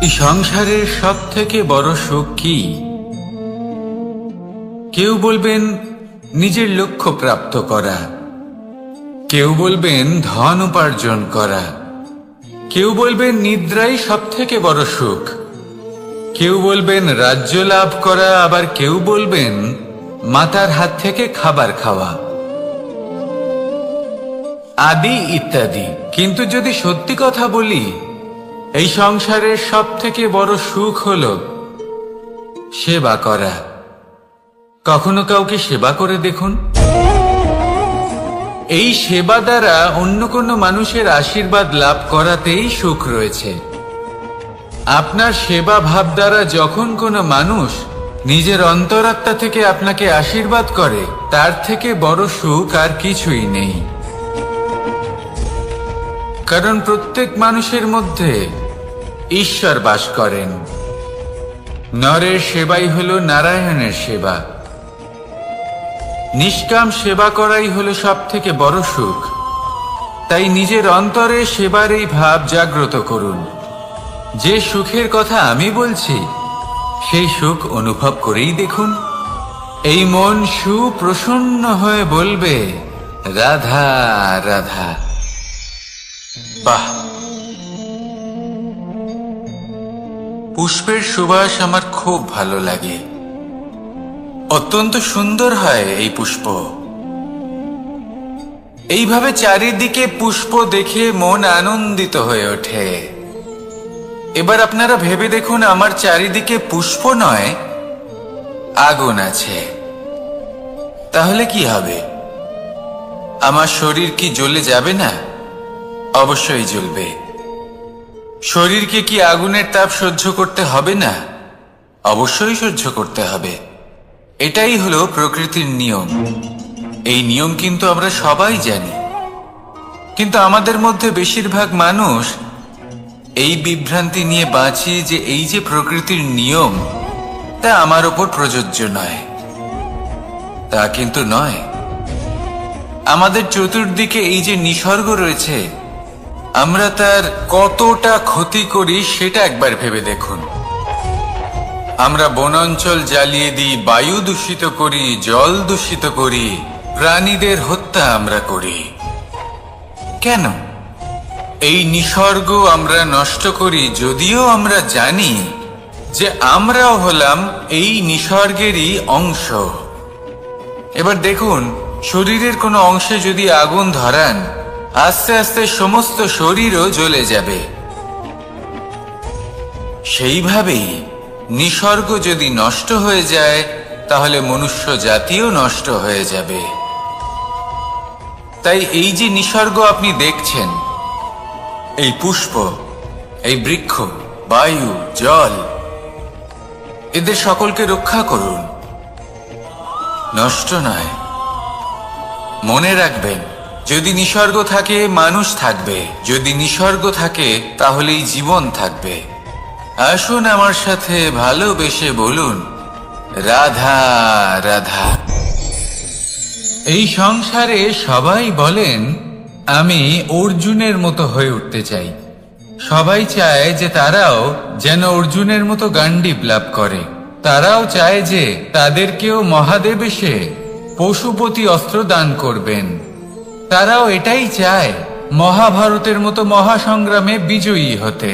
এই সংসারের সব থেকে বড় সুখ কি? কেউ বলবেন নিজের লক্ষ্য প্রাপ্ত করা, কেউ বলবেন ধন উপার্জন করা, কেউ বলবেন নিদ্রাই সব থেকে বড় সুখ, কেউ বলবেন রাজ্য লাভ করা, আবার কেউ বলবেন মাতার হাত থেকে খাবার খাওয়া, আদি ইত্যাদি। কিন্তু যদি সত্যি কথা বলি, এই সংসারের সব থেকে বড় সুখ হল সেবা করা। কখনো কাউকে সেবা করে দেখুন। এই সেবা দ্বারা অন্য কোনো মানুষের আশীর্বাদ লাভ করাতেই সুখ রয়েছে। আপনার সেবা ভাব দ্বারা যখন কোনো মানুষ নিজের অন্তরাত্মা থেকে আপনাকে আশীর্বাদ করে, তার থেকে বড় সুখ আর কিছুই নেই। কারণ প্রত্যেক মানুষের মধ্যে ঈশ্বর বাস করেন। নরের সেবাই হল নারায়ণের সেবা। নিষ্কাম সেবা করাই হলো সব থেকে বড় সুখ। তাই নিজের অন্তরে সেবার এই ভাব জাগ্রত করুন। যে সুখের কথা আমি বলছি, সেই সুখ অনুভব করেই দেখুন। এই মন সুপ্রসন্ন হয়ে বলবে, রাধা রাধা। বাহ! পুষ্পের সুবাস আমার খুব ভালো লাগে। অত্যন্ত সুন্দর হয় এই পুষ্প। এইভাবে চারিদিকে পুষ্প দেখে মন আনন্দিত হয়ে ওঠে। এবার আপনারা ভেবে দেখুন, আমার চারিদিকে পুষ্প নয়, আগুন আছে। তাহলে কি হবে? আমার শরীর কি জ্বলে যাবে না? অবশ্যই জ্বলবে। শরীরকে কি আগুনের তাপ সহ্য করতে হবে না? অবশ্যই সহ্য করতে হবে। এটাই হলো প্রকৃতির নিয়ম। এই নিয়ম কিন্তু আমরা সবাই জানি, কিন্তু আমাদের মধ্যে বেশিরভাগ মানুষ এই বিভ্রান্তি নিয়ে বাঁচি যে এই যে প্রকৃতির নিয়ম, তা আমার ওপর প্রযোজ্য নয়। তা কিন্তু নয়। আমাদের চতুর্দিকে এই যে নিসর্গ রয়েছে, আমরা তার কতটা ক্ষতি করি সেটা একবার ভেবে দেখুন। আমরা বনাঞ্চল জ্বালিয়ে দিই, বায়ু দূষিত করি, জল দূষিত করি, প্রাণীদের হত্যা আমরা করি। কেন? এই নিসর্গ আমরা নষ্ট করি, যদিও আমরা জানি যে আমরাও হলাম এই নিসর্গেরই অংশ। এবার দেখুন, শরীরের কোনো অংশে যদি আগুন ধরান, আস্তে আস্তে সমস্ত শরীরও জ্বলে যাবে। সেইভাবেই নিসর্গ যদি নষ্ট হয়ে যায়, তাহলে মনুষ্য জাতিও নষ্ট হয়ে যাবে। তাই এই যে নিসর্গ আপনি দেখছেন, এই পুষ্প, এই বৃক্ষ, বায়ু, জল, এদের সকলকে রক্ষা করুন, নষ্ট নয়। মনে রাখবেন, যদি নিসর্গ থাকে মানুষ থাকবে, যদি নিসর্গ থাকে তাহলেই জীবন থাকবে। আসুন আমার সাথে ভালোবেসে বলুন, রাধা রাধা। এই সংসারে সবাই বলেন, আমি অর্জুনের মতো হয়ে উঠতে চাই। সবাই চায় যে তারাও যেন অর্জুনের মতো গান্ডীব লাভ করে। তারাও চায় যে তাদেরকেও মহাদেব এসে পশুপতি অস্ত্র দান করবেন। তারাও এটাই চায় মহাভারতের মতো মহাসংগ্রামে বিজয়ী হতে।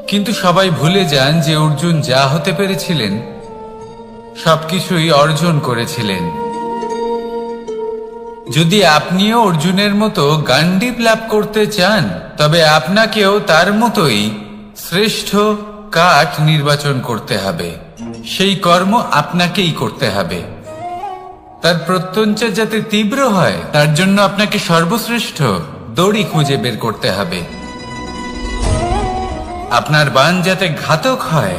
কিন্তু সবাই ভুলে যান যে অর্জুন যা হতে পেরেছিলেন, সবকিছুই অর্জন করেছিলেন। যদি আপনিও অর্জুনের মতো গান্ডীব লাভ করতে চান, তবে আপনাকেও তার মতোই শ্রেষ্ঠ কাঠ নির্বাচন করতে হবে। সেই কর্ম আপনাকেই করতে হবে। তার প্রত্যঞ্চা যাতে তীব্র হয়, তার জন্য আপনাকে সর্বশ্রেষ্ঠ দড়ি খুঁজে বের করতে হবে। আপনার বাণ যাতে ঘাতক হয়,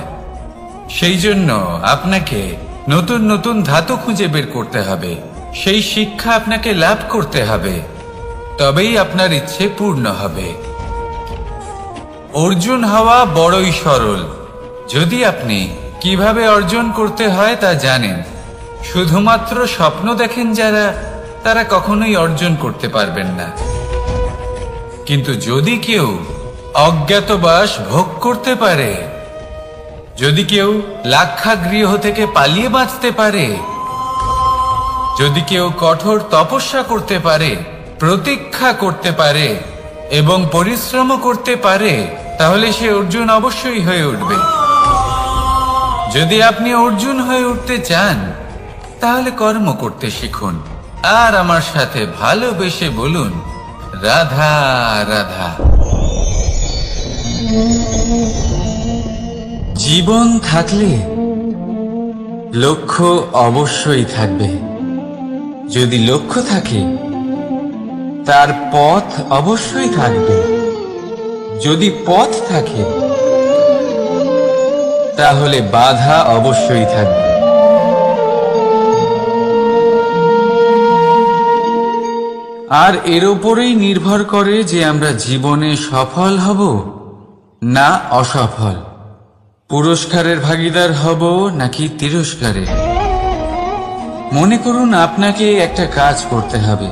সেই জন্য আপনাকে নতুন নতুন ধাতু খুঁজে বের করতে হবে। সেই শিক্ষা আপনাকে লাভ করতে হবে, তবেই আপনার ইচ্ছে পূর্ণ হবে। অর্জুন হওয়া বড়ই সরল, যদি আপনি কিভাবে অর্জন করতে হয় তা জানেন। শুধুমাত্র স্বপ্ন দেখেন যারা, তারা কখনোই অর্জন করতে পারবেন না। কিন্তু যদি কেউ অজ্ঞাতবাস ভোগ করতে পারে, যদি কেউ লাক্ষাগৃহ থেকে পালিয়ে বাঁচতে পারে, যদি কেউ কঠোর তপস্যা করতে পারে, প্রতীক্ষা করতে পারে এবং পরিশ্রম করতে পারে, তাহলে সে অর্জুন অবশ্যই হয়ে উঠবে। যদি আপনি অর্জুন হয়ে উঠতে চান, তাহলে কর্ম করতে শিখুন আর আমার সাথে ভালোবেসে বলুন, রাধা রাধা। জীবন থাকলে লক্ষ্য অবশ্যই থাকবে। যদি লক্ষ্য থাকে, তার পথ অবশ্যই থাকবে। যদি পথ থাকে, তাহলে বাধা অবশ্যই থাকবে। আর এর উপরেই নির্ভর করে যে আমরা জীবনে সফল হব না অসফল, পুরস্কারের ভাগীদার হব নাকি তিরস্কারের। মনে করুন আপনাকে একটা কাজ করতে হবে,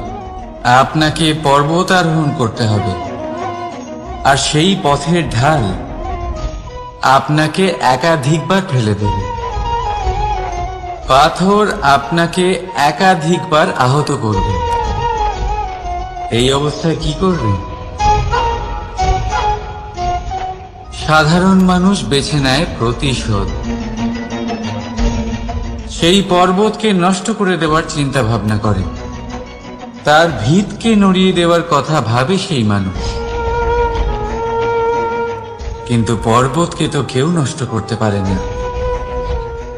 আপনাকে পর্বত আরোহণ করতে হবে, আর সেই পথের ঢাল আপনাকে একাধিকবার ফেলে দেবে। পাথর আপনাকে একাধিকবার আহত করবে। এই অবস্থায় কি করবে? সাধারণ মানুষ বেছে নেয় প্রতিশোধ। সেই পর্বতকে নষ্ট করে দেওয়ার চিন্তা ভাবনা করে, তার ভিতকে নড়িয়ে দেওয়ার কথা ভাবে সেই মানুষ। কিন্তু পর্বতকে তো কেউ নষ্ট করতে পারে না।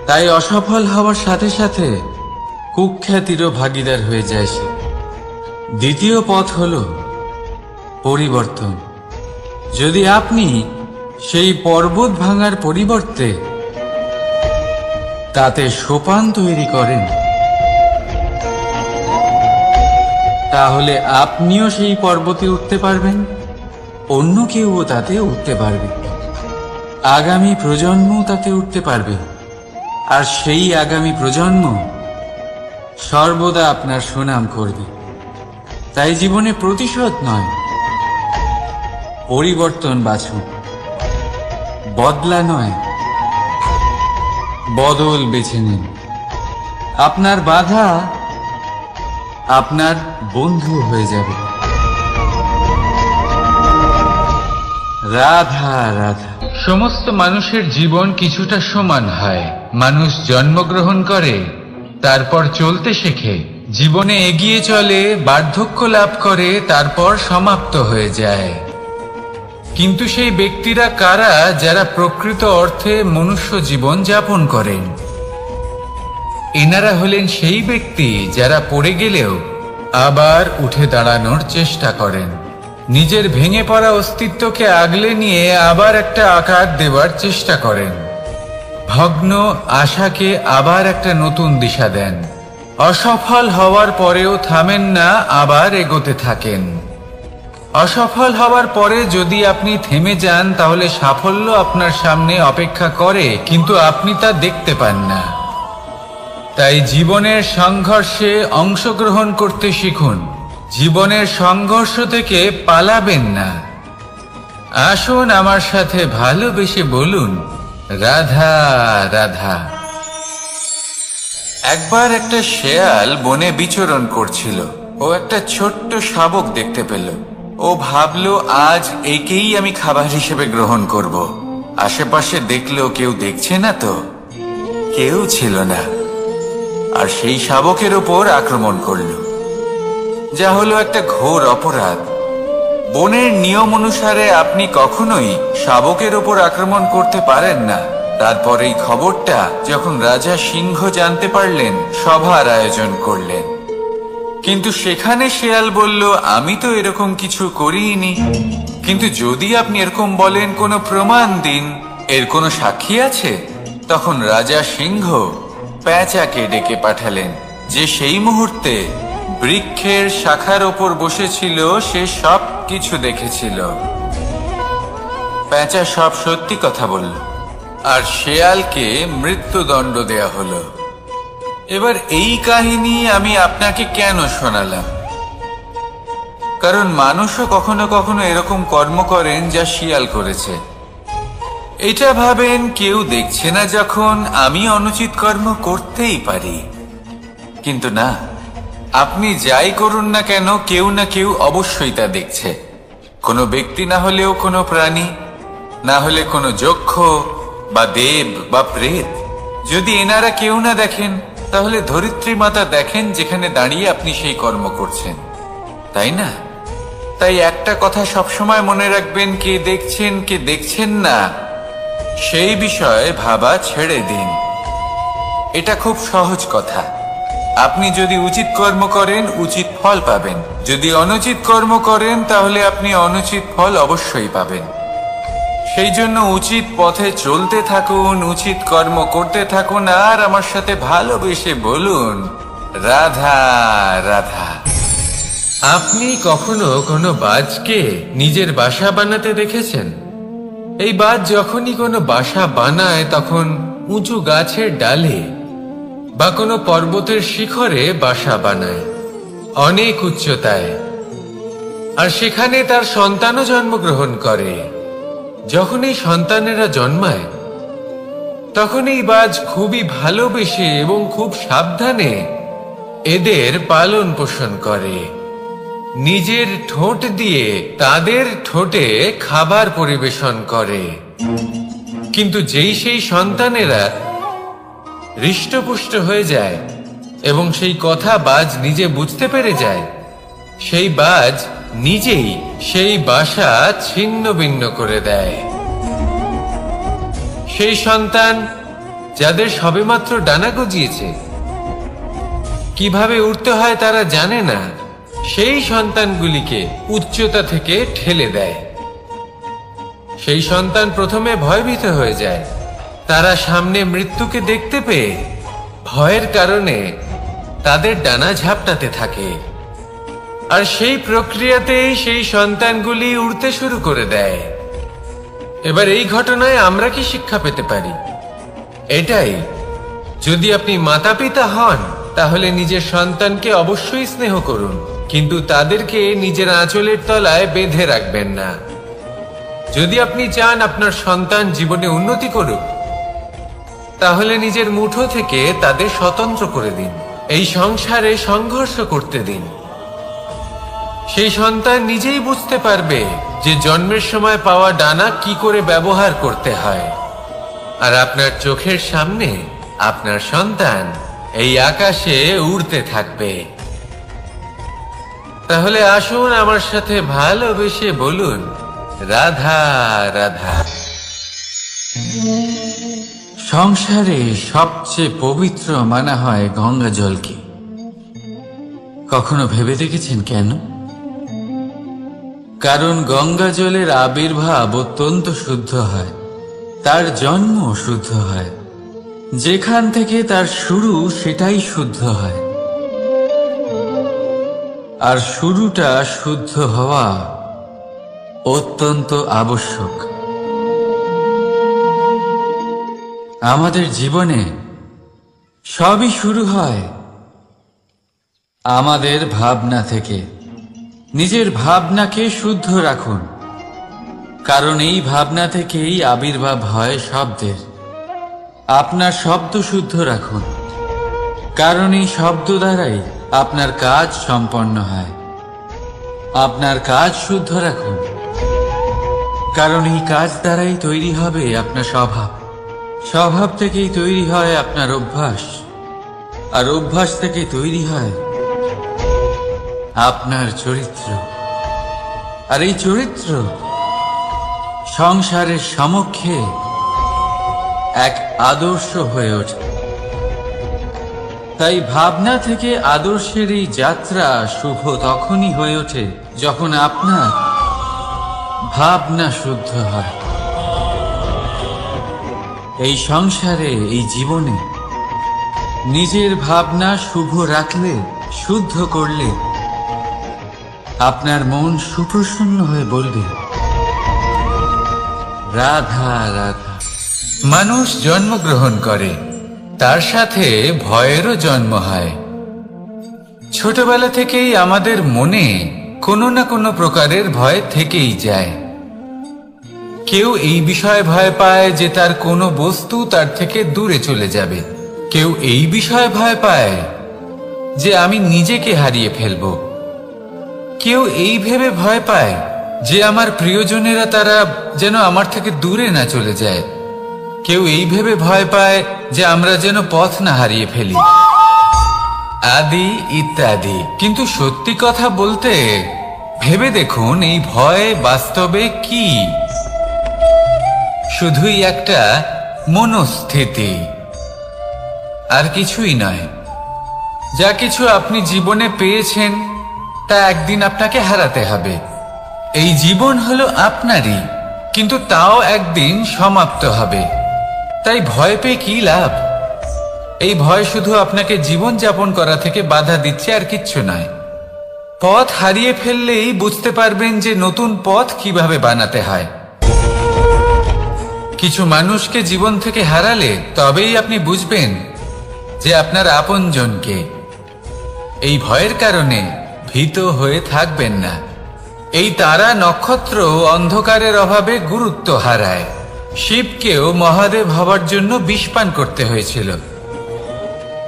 তাই অসফল হওয়ার সাথে সাথে কুখ্যাতিরও ভাগীদার হয়ে যায় সে। দ্বিতীয় পথ হল পরিবর্তন। যদি আপনি সেই পর্বত ভাঙার পরিবর্তে তাতে সোপান তৈরি করেন, তাহলে আপনিও সেই পর্বতে উঠতে পারবেন, অন্য কেউও তাতে উঠতে পারবে, আগামী প্রজন্মও তাতে উঠতে পারবে, আর সেই আগামী প্রজন্ম সর্বদা আপনার সুনাম করবে। তাই জীবনে প্রতিশোধ নয়, পরিবর্তন বাছুন। বদলা নয়, বদল বেছে নিন। আপনার বাধা আপনার বন্ধু হয়ে যাবে। রাধা রাধা। সমস্ত মানুষের জীবন কিছুটা সমান হয়। মানুষ জন্মগ্রহণ করে, তারপর চলতে শেখে, জীবনে এগিয়ে চলে, বার্ধক্য লাভ করে, তারপর সমাপ্ত হয়ে যায়। কিন্তু সেই ব্যক্তিরা কারা যারা প্রকৃত অর্থে মনুষ্য জীবন যাপন করেন? এনারা হলেন সেই ব্যক্তি যারা পড়ে গেলেও আবার উঠে দাঁড়ানোর চেষ্টা করেন, নিজের ভেঙে পড়া অস্তিত্বকে আগলে নিয়ে আবার একটা আকার দেওয়ার চেষ্টা করেন, ভগ্ন আশাকে আবার একটা নতুন দিশা দেন। অসফল হওয়ার পরেও থামেন না, আবার এগোতে থাকেন। অসফল হওয়ার পরে যদি আপনি থেমে যান, তাহলে সাফল্য আপনার সামনে অপেক্ষা করে, কিন্তু আপনি তা দেখতে পান না। তাই জীবনের সংঘর্ষে অংশগ্রহণ করতে শিখুন। জীবনের সংঘর্ষ থেকে পালাবেন না। আসুন আমার সাথে ভালোবেসে বলুন, রাধা রাধা। একবার একটা শেয়াল বনে বিচরণ করছিল। ও একটা ছোট্ট শাবক দেখতে পেল। ও ভাবল, আজ একেই আমি খাবার হিসেবে গ্রহণ করব। আশেপাশে দেখলো কেউ দেখছে না তো, কেউ ছিল না, আর সেই শাবকের ওপর আক্রমণ করল, যা হলো একটা ঘোর অপরাধ। বনের নিয়ম অনুসারে আপনি কখনোই শাবকের ওপর আক্রমণ করতে পারেন না। তারপর এই খবরটা যখন রাজা সিংহ জানতে পারলেন, সভার আয়োজন করলেন। কিন্তু সেখানে শেয়াল বলল, আমি তো এরকম কিছু করিনি। কিন্তু যদি আপনি এরকম বলেন, কোনো প্রমাণ দিন, এর কোনো সাক্ষী আছে? তখন রাজা সিংহ পেঁচাকে ডেকে পাঠালেন, যে সেই মুহূর্তে বৃক্ষের শাখার ওপর বসেছিল। সে সব কিছু দেখেছিল। পেঁচা সব সত্যি কথা বলল, আর শেয়ালকে মৃত্যুদণ্ড দেয়া হলো। এবার এই কাহিনী আমি আপনাকে কেন শোনালাম? কারণ মানুষও কখনো কখনো এরকম কর্ম করেন যা শিয়াল করেছে। এটা ভাবেন কেউ দেখছে না যখন আমি অনুচিত কর্ম করতেই পারি, কিন্তু না, আপনি যাই করুন না কেন কেউ না কেউ অবশ্যই তা দেখছে। কোনো ব্যক্তি না হলেও কোনো প্রাণী, না হলে কোনো যক্ষ বা দেব বা প্রেত। যদি এনারা কেউ না দেখেন, তাহলে ধরিত্রী মাতা দেখেন যেখানে দাঁড়িয়ে আপনি সেই কর্ম করছেন, তাই না? তাই একটা কথা সবসময় মনে রাখবেন, কে দেখছেন কে দেখছেন না সেই বিষয়ে ভাবা ছেড়ে দিন। এটা খুব সহজ কথা। আপনি যদি উচিত কর্ম করেন উচিত ফল পাবেন, যদি অনুচিত কর্ম করেন তাহলে আপনি অনুচিত ফল অবশ্যই পাবেন। সেই জন্য উচিত পথে চলতে থাকুন, উচিত কর্ম করতে থাকুন, আর আমার সাথে ভালোবেসে বলুন, রাধা রাধা। আপনি কখনো কোনো বাজকে নিজের বাসা বানাতে দেখেছেন? এই বাজ যখনই কোনো বাসা বানায় তখন উঁচু গাছের ডালে বা কোনো পর্বতের শিখরে বাসা বানায়, অনেক উচ্চতায়, আর সেখানে তার সন্তানও জন্মগ্রহণ করে। যখন এই সন্তানেরা জন্মায় তখন এই বাজ খুবই ভালোবেসে এবং খুব সাবধানে এদের পালন পোষণ করে। নিজের ঠোঁট দিয়ে তাদের ঠোঁটে খাবার পরিবেশন করে। কিন্তু যেই সেই সন্তানেরা হৃষ্টপুষ্ট হয়ে যায় এবং সেই কথা বাজ নিজে বুঝতে পেরে যায়, সেই বাজ নিজেই সেই বাসা ছিন্ন ভিন্ন করে দেয়। সেই সন্তান যাদের সবেমাত্র ডানা গজিয়েছে, কিভাবে উঠতে হয় তারা জানে না, সেই সন্তানগুলিকে উচ্চতা থেকে ঠেলে দেয়। সেই সন্তান প্রথমে ভয়ভীত হয়ে যায়। তারা সামনে মৃত্যুকে দেখতে পেয়ে ভয়ের কারণে তাদের ডানা ঝাপটাতে থাকে, আর সেই প্রক্রিয়াতেই সেই সন্তানগুলি উড়তে শুরু করে দেয়। এবার এই ঘটনায় আমরা কি শিক্ষা পেতে পারি? এটাই, যদি আপনি মাতা পিতা হন তাহলে নিজের সন্তানকে অবশ্যই স্নেহ করুন, কিন্তু তাদেরকে নিজের আঁচলের তলায় বেঁধে রাখবেন না। যদি আপনি চান আপনার সন্তান জীবনে উন্নতি করুক, তাহলে নিজের মুঠো থেকে তাদের স্বতন্ত্র করে দিন, এই সংসারে সংঘর্ষ করতে দিন। সেই সন্তান নিজেই বুঝতে পারবে যে জন্মের সময় পাওয়া ডানা কি করে ব্যবহার করতে হয়। আর আপনার চোখের সামনে আপনার সন্তান এই আকাশে উড়তে থাকবে। তাহলে আসুন আমার সাথে ভালোবেসে বলুন, রাধা রাধা। সংসারে সবচেয়ে পবিত্র মানা হয় গঙ্গা জলকে। কখনো ভেবে দেখেছেন কেন? কারণ গঙ্গা জলের আবির্ভাব অত্যন্ত শুদ্ধ হয়, তার জন্ম শুদ্ধ হয়, যেখান থেকে তার শুরু সেটাই শুদ্ধ হয়। আর শুরুটা শুদ্ধ হওয়া অত্যন্ত আবশ্যক। আমাদের জীবনে সবই শুরু হয় আমাদের ভাবনা থেকে। নিজের ভাবনাকে শুদ্ধ রাখুন, কারণ এই ভাবনা থেকেই আবির্ভাব হয় শব্দের। আপনার শব্দ শুদ্ধ রাখুন, কারণ এই শব্দ দ্বারাই আপনার কাজ সম্পন্ন হয়। আপনার কাজ শুদ্ধ রাখুন, কারণ এই কাজ দ্বারাই তৈরি হবে আপনার স্বভাব। স্বভাব থেকেই তৈরি হয় আপনার অভ্যাস, আর অভ্যাস থেকে তৈরি হয় আপনার চরিত্র। আর এই চরিত্র সংসারের সমক্ষে এক আদর্শ হয়ে ওঠে। তাই ভাবনা থেকে আদর্শের এই যাত্রা শুভ তখনই হয়ে ওঠে যখন আপনার ভাবনা শুদ্ধ হয়। এই সংসারে, এই জীবনে নিজের ভাবনা শুভ রাখলে, শুদ্ধ করলে আপনার মন সুপ্রসন্ন হয়ে বলবে, রাধা রাধা। মানুষ জন্মগ্রহণ করে, তার সাথে ভয়েরও জন্ম হয়। ছোটবেলা থেকেই আমাদের মনে কোনো না কোনো প্রকারের ভয় থেকেই যায়। কেউ এই বিষয়ে ভয় পায় যে তার কোনো বস্তু তার থেকে দূরে চলে যাবে। কেউ এই বিষয়ে ভয় পায় যে আমি নিজেকে হারিয়ে ফেলব। কেউ এই ভেবে ভয় পায় যে আমার প্রিয়জনেরা তারা যেন আমার থেকে দূরে না চলে যায়। কেউ এই ভেবে ভয় পায় যে আমরা যেন পথ না হারিয়ে ফেলি, আদি ইত্যাদি। কিন্তু সত্যি কথা বলতে ভেবে দেখুন, এই ভয় বাস্তবে কি? শুধুই একটা মনস্থিতি, আর কিছুই নয়। যা কিছু আপনি জীবনে পেয়েছেন তা একদিন আপনাকে হারাতে হবে। এই জীবন হলো আপনারই, কিন্তু তাও একদিন সমাপ্ত হবে। তাই ভয় পেয়ে কি লাভ? এই ভয় শুধু আপনাকে জীবন যাপন করা থেকে বাধা দিচ্ছে, আর কিচ্ছু নয়। পথ হারিয়ে ফেললেই বুঝতে পারবেন যে নতুন পথ কিভাবে বানাতে হয়। কিছু মানুষকে জীবন থেকে হারালে তবেই আপনি বুঝবেন যে আপনার আপনজনকে। এই ভয়ের কারণে ভীত হয়ে থাকবেন না। এই তারা নক্ষত্র অন্ধকারের অভাবে গুরুত্ব হারায়। শিবকেও মহাদেব হবার জন্য বিষ পান করতে হয়েছিল।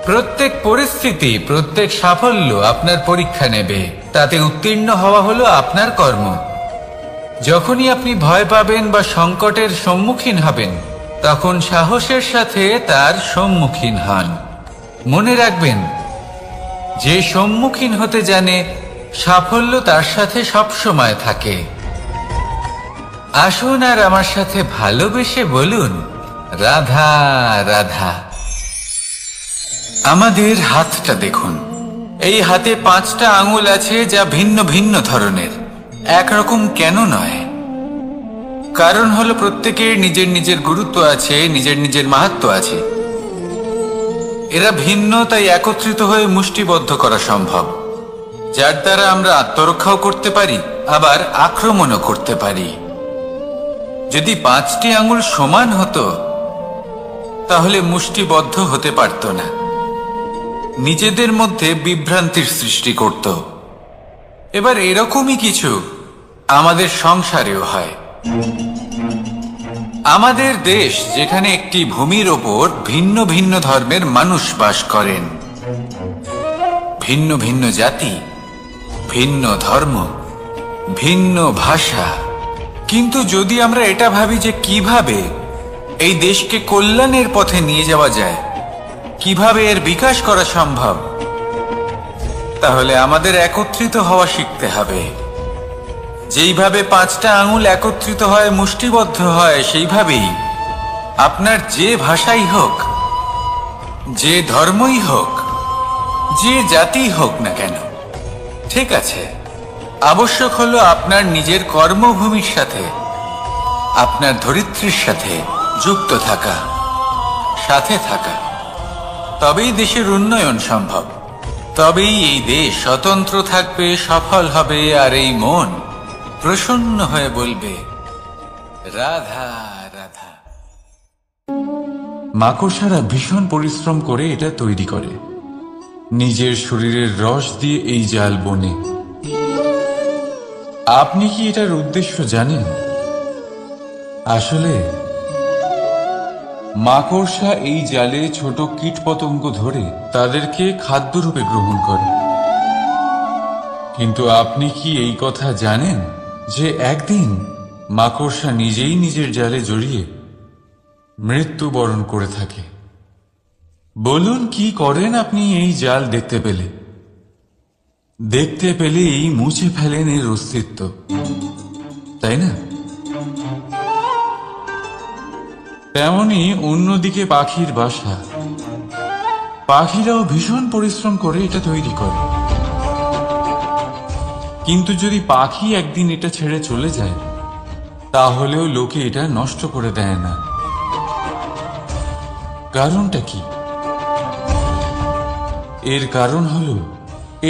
প্রত্যেক পরিস্থিতি, প্রত্যেক সাফল্য আপনার পরীক্ষা নেবে। তাতে উত্তীর্ণ হওয়া হলো আপনার কর্ম। যখনই আপনি ভয় পাবেন বা সংকটের সম্মুখীন হবেন, তখন সাহসের সাথে তার সম্মুখীন হন। মনে রাখবেন, যে সম্মুখীন হতে জানে সাফল্য তার সাথে সব সময় থাকে। আসুন আর আমার সাথে ভালোবেসে বলুন, রাধা রাধা। আমাদের হাতটা দেখুন। এই হাতে 5টা আঙুল আছে, যা ভিন্ন ভিন্ন ধরনের। একরকম কেন নয়? কারণ হলো প্রত্যেকের নিজের নিজের গুরুত্ব আছে, নিজের নিজের মাহাত্ম্য আছে। এরা ভিন্ন, তাই একত্রিত হয়ে মুষ্টিবদ্ধ করা সম্ভব, যার দ্বারা আমরা আত্মরক্ষাও করতে পারি, আবার আক্রমণও করতে পারি। যদি 5টি আঙুল সমান হতো তাহলে মুষ্টিবদ্ধ হতে পারত না, নিজেদের মধ্যে বিভ্রান্তির সৃষ্টি করত। এবার এরকমই কিছু আমাদের সংসারেও হয়। আমাদের দেশ, যেখানে একটি ভূমির ওপর ভিন্ন ভিন্ন ধর্মের মানুষ বাস করেন, ভিন্ন ভিন্ন জাতি, ভিন্ন ধর্ম, ভিন্ন ভাষা। কিন্তু যদি আমরা এটা ভাবি যে কিভাবে এই দেশকে কল্যাণের পথে নিয়ে যাওয়া যায়, কিভাবে এর বিকাশ করা সম্ভব, তাহলে আমাদের একত্রিত হওয়া শিখতে হবে। যেইভাবে 5টা আঙুল একত্রিত হয়, মুষ্টিবদ্ধ হয়, সেইভাবেই আপনার যে ভাষাই হোক, যে ধর্মই হোক, যে জাতি হোক না কেন, ঠিক আছে, আবশ্যক হলো আপনার নিজের কর্মভূমির সাথে, আপনার ধরিত্রীর সাথে যুক্ত থাকা, সাথে থাকা। তবেই দেশের উন্নয়ন সম্ভব। তবেই এই দেশ স্বতন্ত্র থাকবে, সফল হবে, আর এই মন প্রসন্ন হয়ে বলবে, রাধা রাধা। মাকড়সারা ভীষণ পরিশ্রম করে এটা তৈরি করে। নিজের শরীরের রস দিয়ে এই জাল বনে। আপনি কি এটার উদ্দেশ্য জানেন? আসলে মাকড়সা এই জালে ছোট কীটপতঙ্গ ধরে তাদেরকে খাদ্যরূপে গ্রহণ করে। কিন্তু আপনি কি এই কথা জানেন যে একদিন মাকড়সা নিজেই নিজের জালে জড়িয়ে মৃত্যুবরণ করে থাকে? বলুন, কি করেন আপনি এই জাল দেখতে পেলে? দেখতে পেলেই মুছে ফেলেন এর অস্তিত্ব, তাই না? তেমনি অন্যদিকে পাখির বাসা। পাখিরাও ভীষণ পরিশ্রম করে এটা তৈরি করে। কিন্তু যদি পাখি একদিন এটা ছেড়ে চলে যায়, তাহলেও লোকে এটা নষ্ট করে দেয় না। কারণটা কি? এর কারণ হলো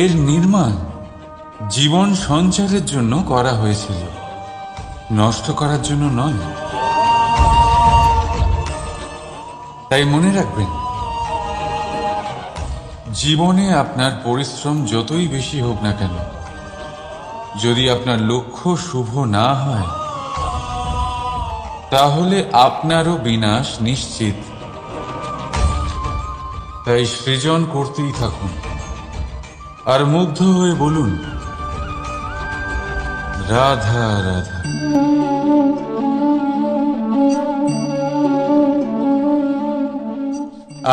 এর নির্মাণ জীবন সঞ্চারের জন্য করা হয়েছিল, নষ্ট করার জন্য নয়। তাই মনে রাখবেন, জীবনে আপনার পরিশ্রম যতই বেশি হোক না কেন, যদি আপনার লক্ষ্য শুভ না হয়, তাহলে আপনারও বিনাশ নিশ্চিত। তাই সৃজন করতেই থাকুন আর মুগ্ধ হয়ে বলুন, রাধা রাধা।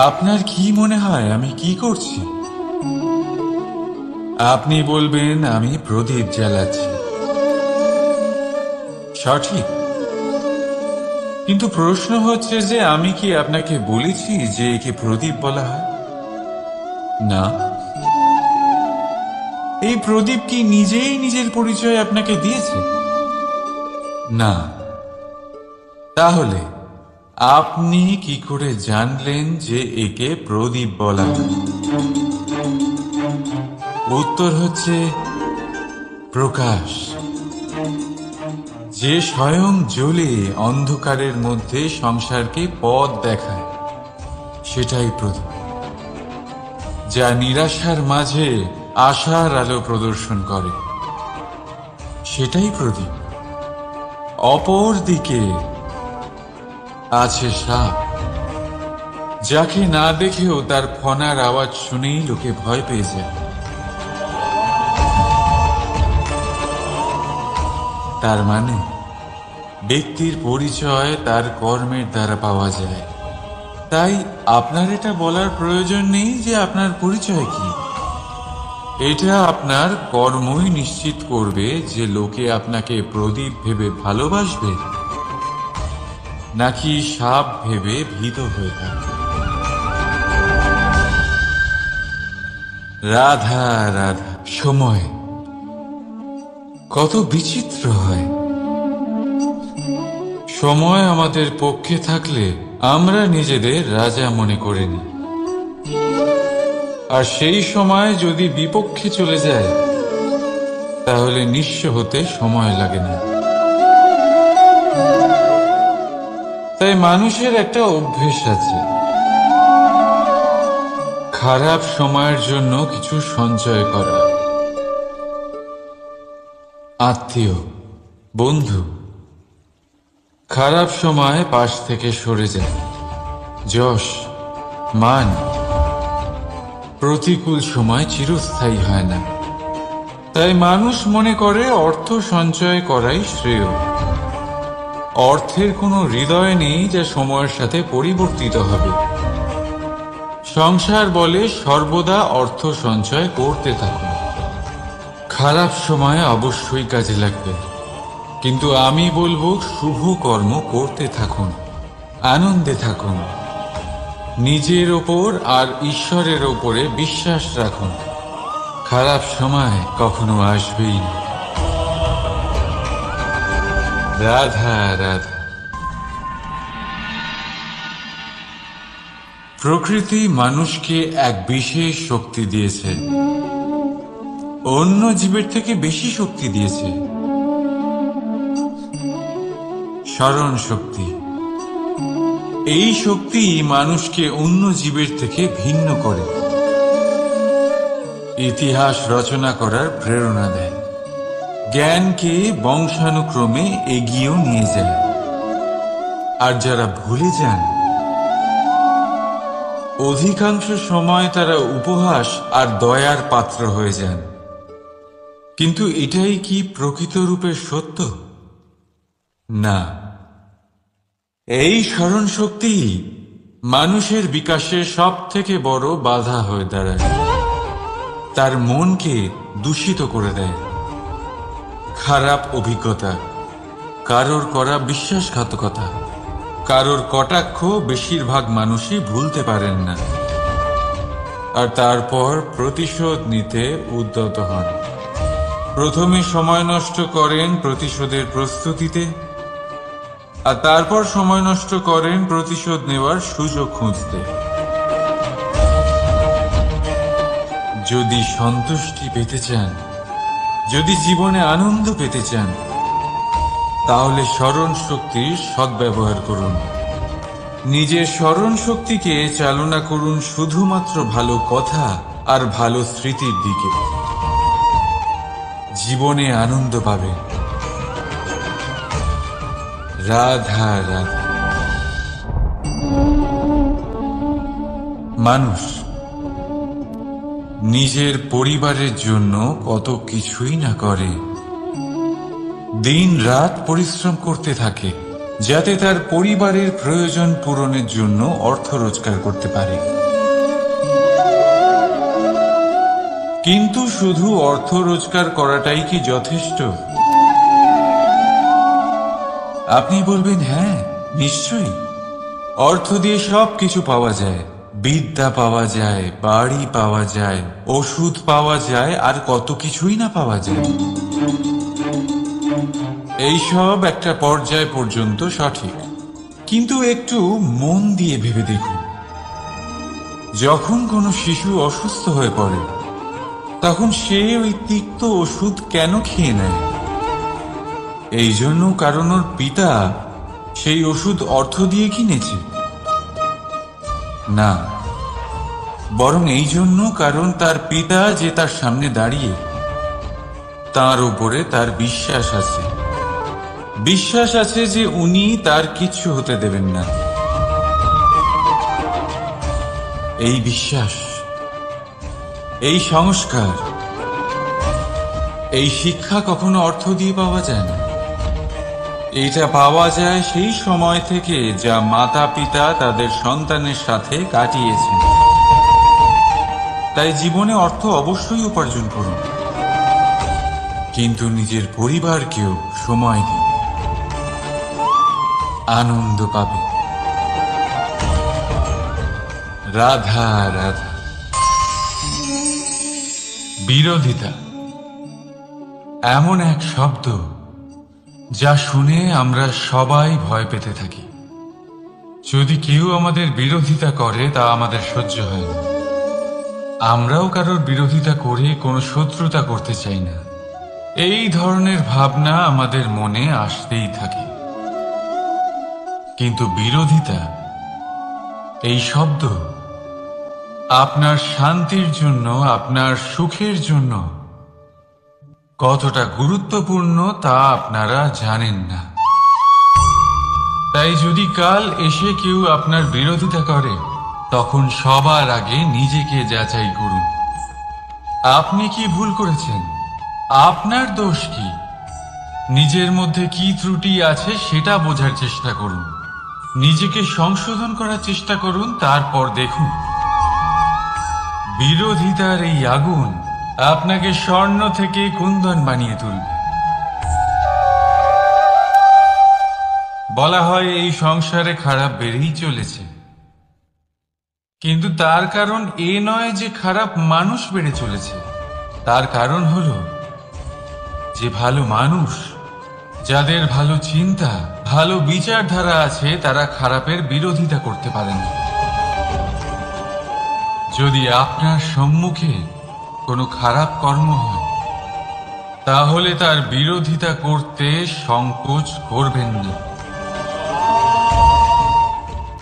আপনার কি মনে হয় আমি কি করছি? আপনি বলবেন আমি প্রদীপ জ্বালাচ্ছি। সঠিক, কিন্তু প্রশ্ন হচ্ছে যে আমি কি আপনাকে বলেছি যে একে প্রদীপ বলা হয়? না। এই প্রদীপ কি নিজেই নিজের পরিচয় আপনাকে দিয়েছে? না। তাহলে আপনি কি করে জানলেন যে একে প্রদীপ বলা হয়? উত্তর হচ্ছে প্রকাশ। যে স্বয়ং জ্বলে অন্ধকারের মধ্যে সংসারকে পথ দেখায়, সেটাই প্রদীপ। যা নিরাশার মাঝে আশার আলো প্রদর্শন করে, সেটাই প্রদীপ। অপর দিকে আছে সাপ, যাকে না দেখেও তার ফনার আওয়াজ শুনেই লোকে ভয় পেয়ে যায়। তার মানে ব্যক্তির পরিচয় তার কর্মের দ্বারা পাওয়া যায়। তাই আপনার এটা বলার প্রয়োজন নেই যে আপনার পরিচয় কি। এটা আপনার কর্মই নিশ্চিত করবে যে লোকে আপনাকে প্রদীপ ভেবে ভালোবাসবে নাকি সাপ ভেবে ভীত হয়ে থাকবে। রাধা রাধা। সময় কত বিচিত্র হয়। সময় আমাদের পক্ষে থাকলে আমরা নিজেদের রাজা মনে করে নিই, আর সেই সময় যদি বিপক্ষে চলে যায় তাহলে নিঃস্ব হতে সময় লাগে না। তাই মানুষের একটা অভ্যেস আছে, খারাপ সময়ের জন্য কিছু সঞ্চয় করা। আত্মীয়, বন্ধু খারাপ সময় পাশ থেকে সরে যায়। যশ, মান প্রতিকূল সময় চিরস্থায়ী হয় না। তাই মানুষ মনে করে অর্থ সঞ্চয় করাই শ্রেয়। অর্থের কোনো হৃদয় নেই যা সময়ের সাথে পরিবর্তিত হবে। সংসার বলে সর্বদা অর্থ সঞ্চয় করতে থাকুন। খারাপ সময় অবশ্যই কাজে লাগবে, কিন্তু আমি বলবো শুভ কর্ম করতে থাকুন, আনন্দে থাকুন, নিজের ওপর আর ঈশ্বরের ওপরে বিশ্বাস রাখুন। খারাপ সময় কখনো আসবেই না। রাধা রাধা। প্রকৃতি মানুষকে এক বিশেষ শক্তি দিয়েছে, অন্য জীবের থেকে বেশি শক্তি দিয়েছে। স্মরণ শক্তি। এই শক্তি মানুষকে অন্য জীবের থেকে ভিন্ন করে, ইতিহাস রচনা করার প্রেরণা দেয়, জ্ঞানকে বংশানুক্রমে এগিয়েও নিয়ে যায়। আর যারা ভুলে যান, অধিকাংশ সময় তারা উপহাস আর দয়ার পাত্র হয়ে যান। কিন্তু এটাই কি প্রকৃত রূপে সত্য? না। এই স্মরণ শক্তি মানুষের বিকাশে সব থেকে বড় বাধা হয়ে দাঁড়ায়। তার মনকে দূষিত করে দেয়। খারাপ অভিজ্ঞতা, কারোর করা বিশ্বাসঘাতকতা, কারোর কটাক্ষ বেশিরভাগ মানুষই ভুলতে পারেন না, আর তারপর প্রতিশোধ নিতে উদ্যত হন। প্রথমে সময় নষ্ট করেন প্রতিশোধের প্রস্তুতিতে, আর তারপর সময় নষ্ট করেন প্রতিশোধ নেওয়ার সুযোগ খুঁজতে। যদি সন্তুষ্টি পেতে চান, যদি জীবনে আনন্দ পেতে চান, তাহলে স্মরণ শক্তির সদ্ব্যবহার করুন। নিজের স্মরণ শক্তিকে চালনা করুন শুধুমাত্র ভালো কথা আর ভালো স্মৃতির দিকে। জীবনে আনন্দ পাবেন। রাধা রাধা। মানুষ নিজের পরিবারের জন্য কত কিছুই না করে, দিন রাত পরিশ্রম করতে থাকে যাতে তার পরিবারের প্রয়োজন পূরণের জন্য অর্থ রোজগার করতে পারে। কিন্তু শুধু অর্থ রোজগার করাটাই কি যথেষ্ট? আপনি বলবেন, হ্যাঁ নিশ্চয়ই, অর্থ দিয়ে সব কিছু পাওয়া যায়, বিদ্যা পাওয়া যায়, বাড়ি পাওয়া যায়, ওষুধ পাওয়া যায়, আর কত কিছুই না পাওয়া যায়। এইসব একটা পর্যায় পর্যন্ত সঠিক, কিন্তু একটু মন দিয়ে ভেবে দেখুন, যখন কোনো শিশু অসুস্থ হয়ে পড়ে তখন সে ওই তিক্ত ওষুধ কেন খেয়ে নেয়? এই জন্য কারণ ওর পিতা সেই ওষুধ অর্থ দিয়ে কিনেছে? না, বরং এই জন্য কারণ তার পিতা যে তার সামনে দাঁড়িয়ে, তার উপরে তার বিশ্বাস আছে। বিশ্বাস আছে যে উনি তার কিচ্ছু হতে দেবেন না। এই বিশ্বাস, এই সংস্কার, এই শিক্ষা কখনো অর্থ দিয়ে পাওয়া যায় না। এটা পাওয়া যায় সেই সময় থেকে যা মাতা পিতা তাদের সন্তানের সাথে কাটিয়েছেন। তাই জীবনে অর্থ অবশ্যই উপার্জন করুন, কিন্তু নিজের পরিবারকেও সময় দিন, আনন্দ পাবে। রাধা রাধা। বিরোধিতা এমন এক শব্দ যা শুনে আমরা সবাই ভয় পেতে থাকি। যদি কেউ আমাদের বিরোধিতা করে তা আমাদের সহ্য হয় না। আমরাও কারোর বিরোধিতা করে কোনো শত্রুতা করতে চাই না। এই ধরনের ভাবনা আমাদের মনে আসতেই থাকে। কিন্তু বিরোধিতা, এই শব্দ আপনার শান্তির জন্য, আপনার সুখের জন্য কতটা গুরুত্বপূর্ণ তা আপনারা জানেন না। তাই যদি কাল এসে কেউ আপনার বিরোধিতা করে, তখন সবার আগে নিজেকে যাচাই করুন। আপনি কি ভুল করেছেন? আপনার দোষ কি? নিজের মধ্যে কি ত্রুটি আছে সেটা বোঝার চেষ্টা করুন, নিজেকে সংশোধন করার চেষ্টা করুন, তারপর দেখুন বিরোধিতার এই আগুন আপনাকে স্বর্ণ থেকে কুন্দন বানিয়ে তুলবে। বলা হয় এই সংসারে খারাপ বেড়েই চলেছে, কিন্তু তার কারণ এ নয় যে খারাপ মানুষ বেড়ে চলেছে। তার কারণ হলো যে ভালো মানুষ, যাদের ভালো চিন্তা, ভালো বিচারধারা আছে, তারা খারাপের বিরোধিতা করতে পারেন না। যদি আপনার সম্মুখে কোনো খারাপ কর্ম হয়, তাহলে তার বিরোধিতা করতে সংকোচ করবেন না,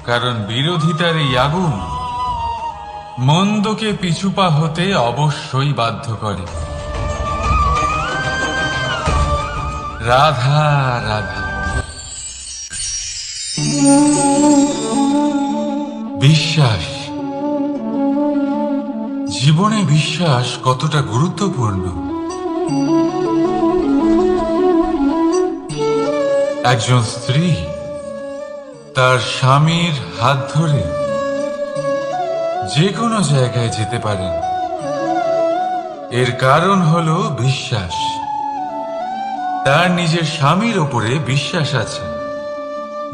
কারণ বিরোধিতার এই আগুন মন্দকে পিছুপা হতে অবশ্যই বাধ্য করে। রাধা রাধা। বিশ্বাস, জীবনে বিশ্বাস কতটা গুরুত্বপূর্ণ। একজন স্ত্রী তার স্বামীর হাত ধরে যে কোনো জায়গায় যেতে পারেন, এর কারণ হলো বিশ্বাস। তার নিজের স্বামীর ওপরে বিশ্বাস আছে।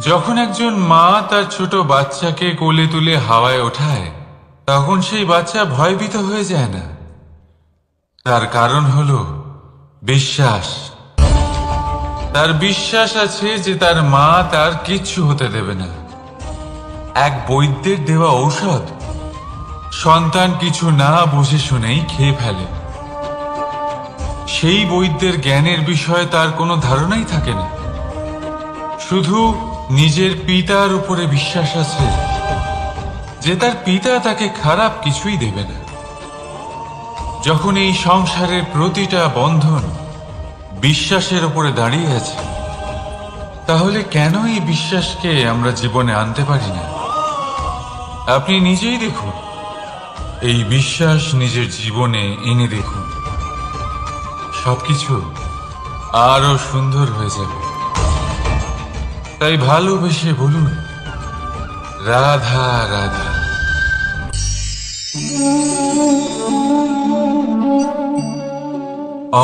যখন একজন মা তার ছোট বাচ্চাকে কোলে তুলে হাওয়ায় ওঠায়, তখন সেই বাচ্চা ভয়ভীত হয়ে যায় না। তার কারণ হলো বিশ্বাস। তার বিশ্বাস আছে যে তার মা তার কিচ্ছু হতে দেবে না। এক বৈদ্যের দেওয়া ঔষধ সন্তান কিছু না বুঝে শুনেই খেয়ে ফেলে। সেই বৈদ্যের জ্ঞানের বিষয়ে তার কোনো ধারণাই থাকে না, শুধু নিজের পিতার উপরে বিশ্বাস আছে যে তার পিতা তাকে খারাপ কিছুই দেবে না। যখন এই সংসারের প্রতিটা বন্ধন বিশ্বাসের উপরে দাঁড়িয়ে আছে, তাহলে কেন এই বিশ্বাসকে আমরা জীবনে আনতে পারি না? আপনি নিজেই দেখুন, এই বিশ্বাস নিজের জীবনে এনে দেখুন, সবকিছু আরো সুন্দর হয়ে যাবে। তাই ভালোবেসে বলুন, রাধা রাধা।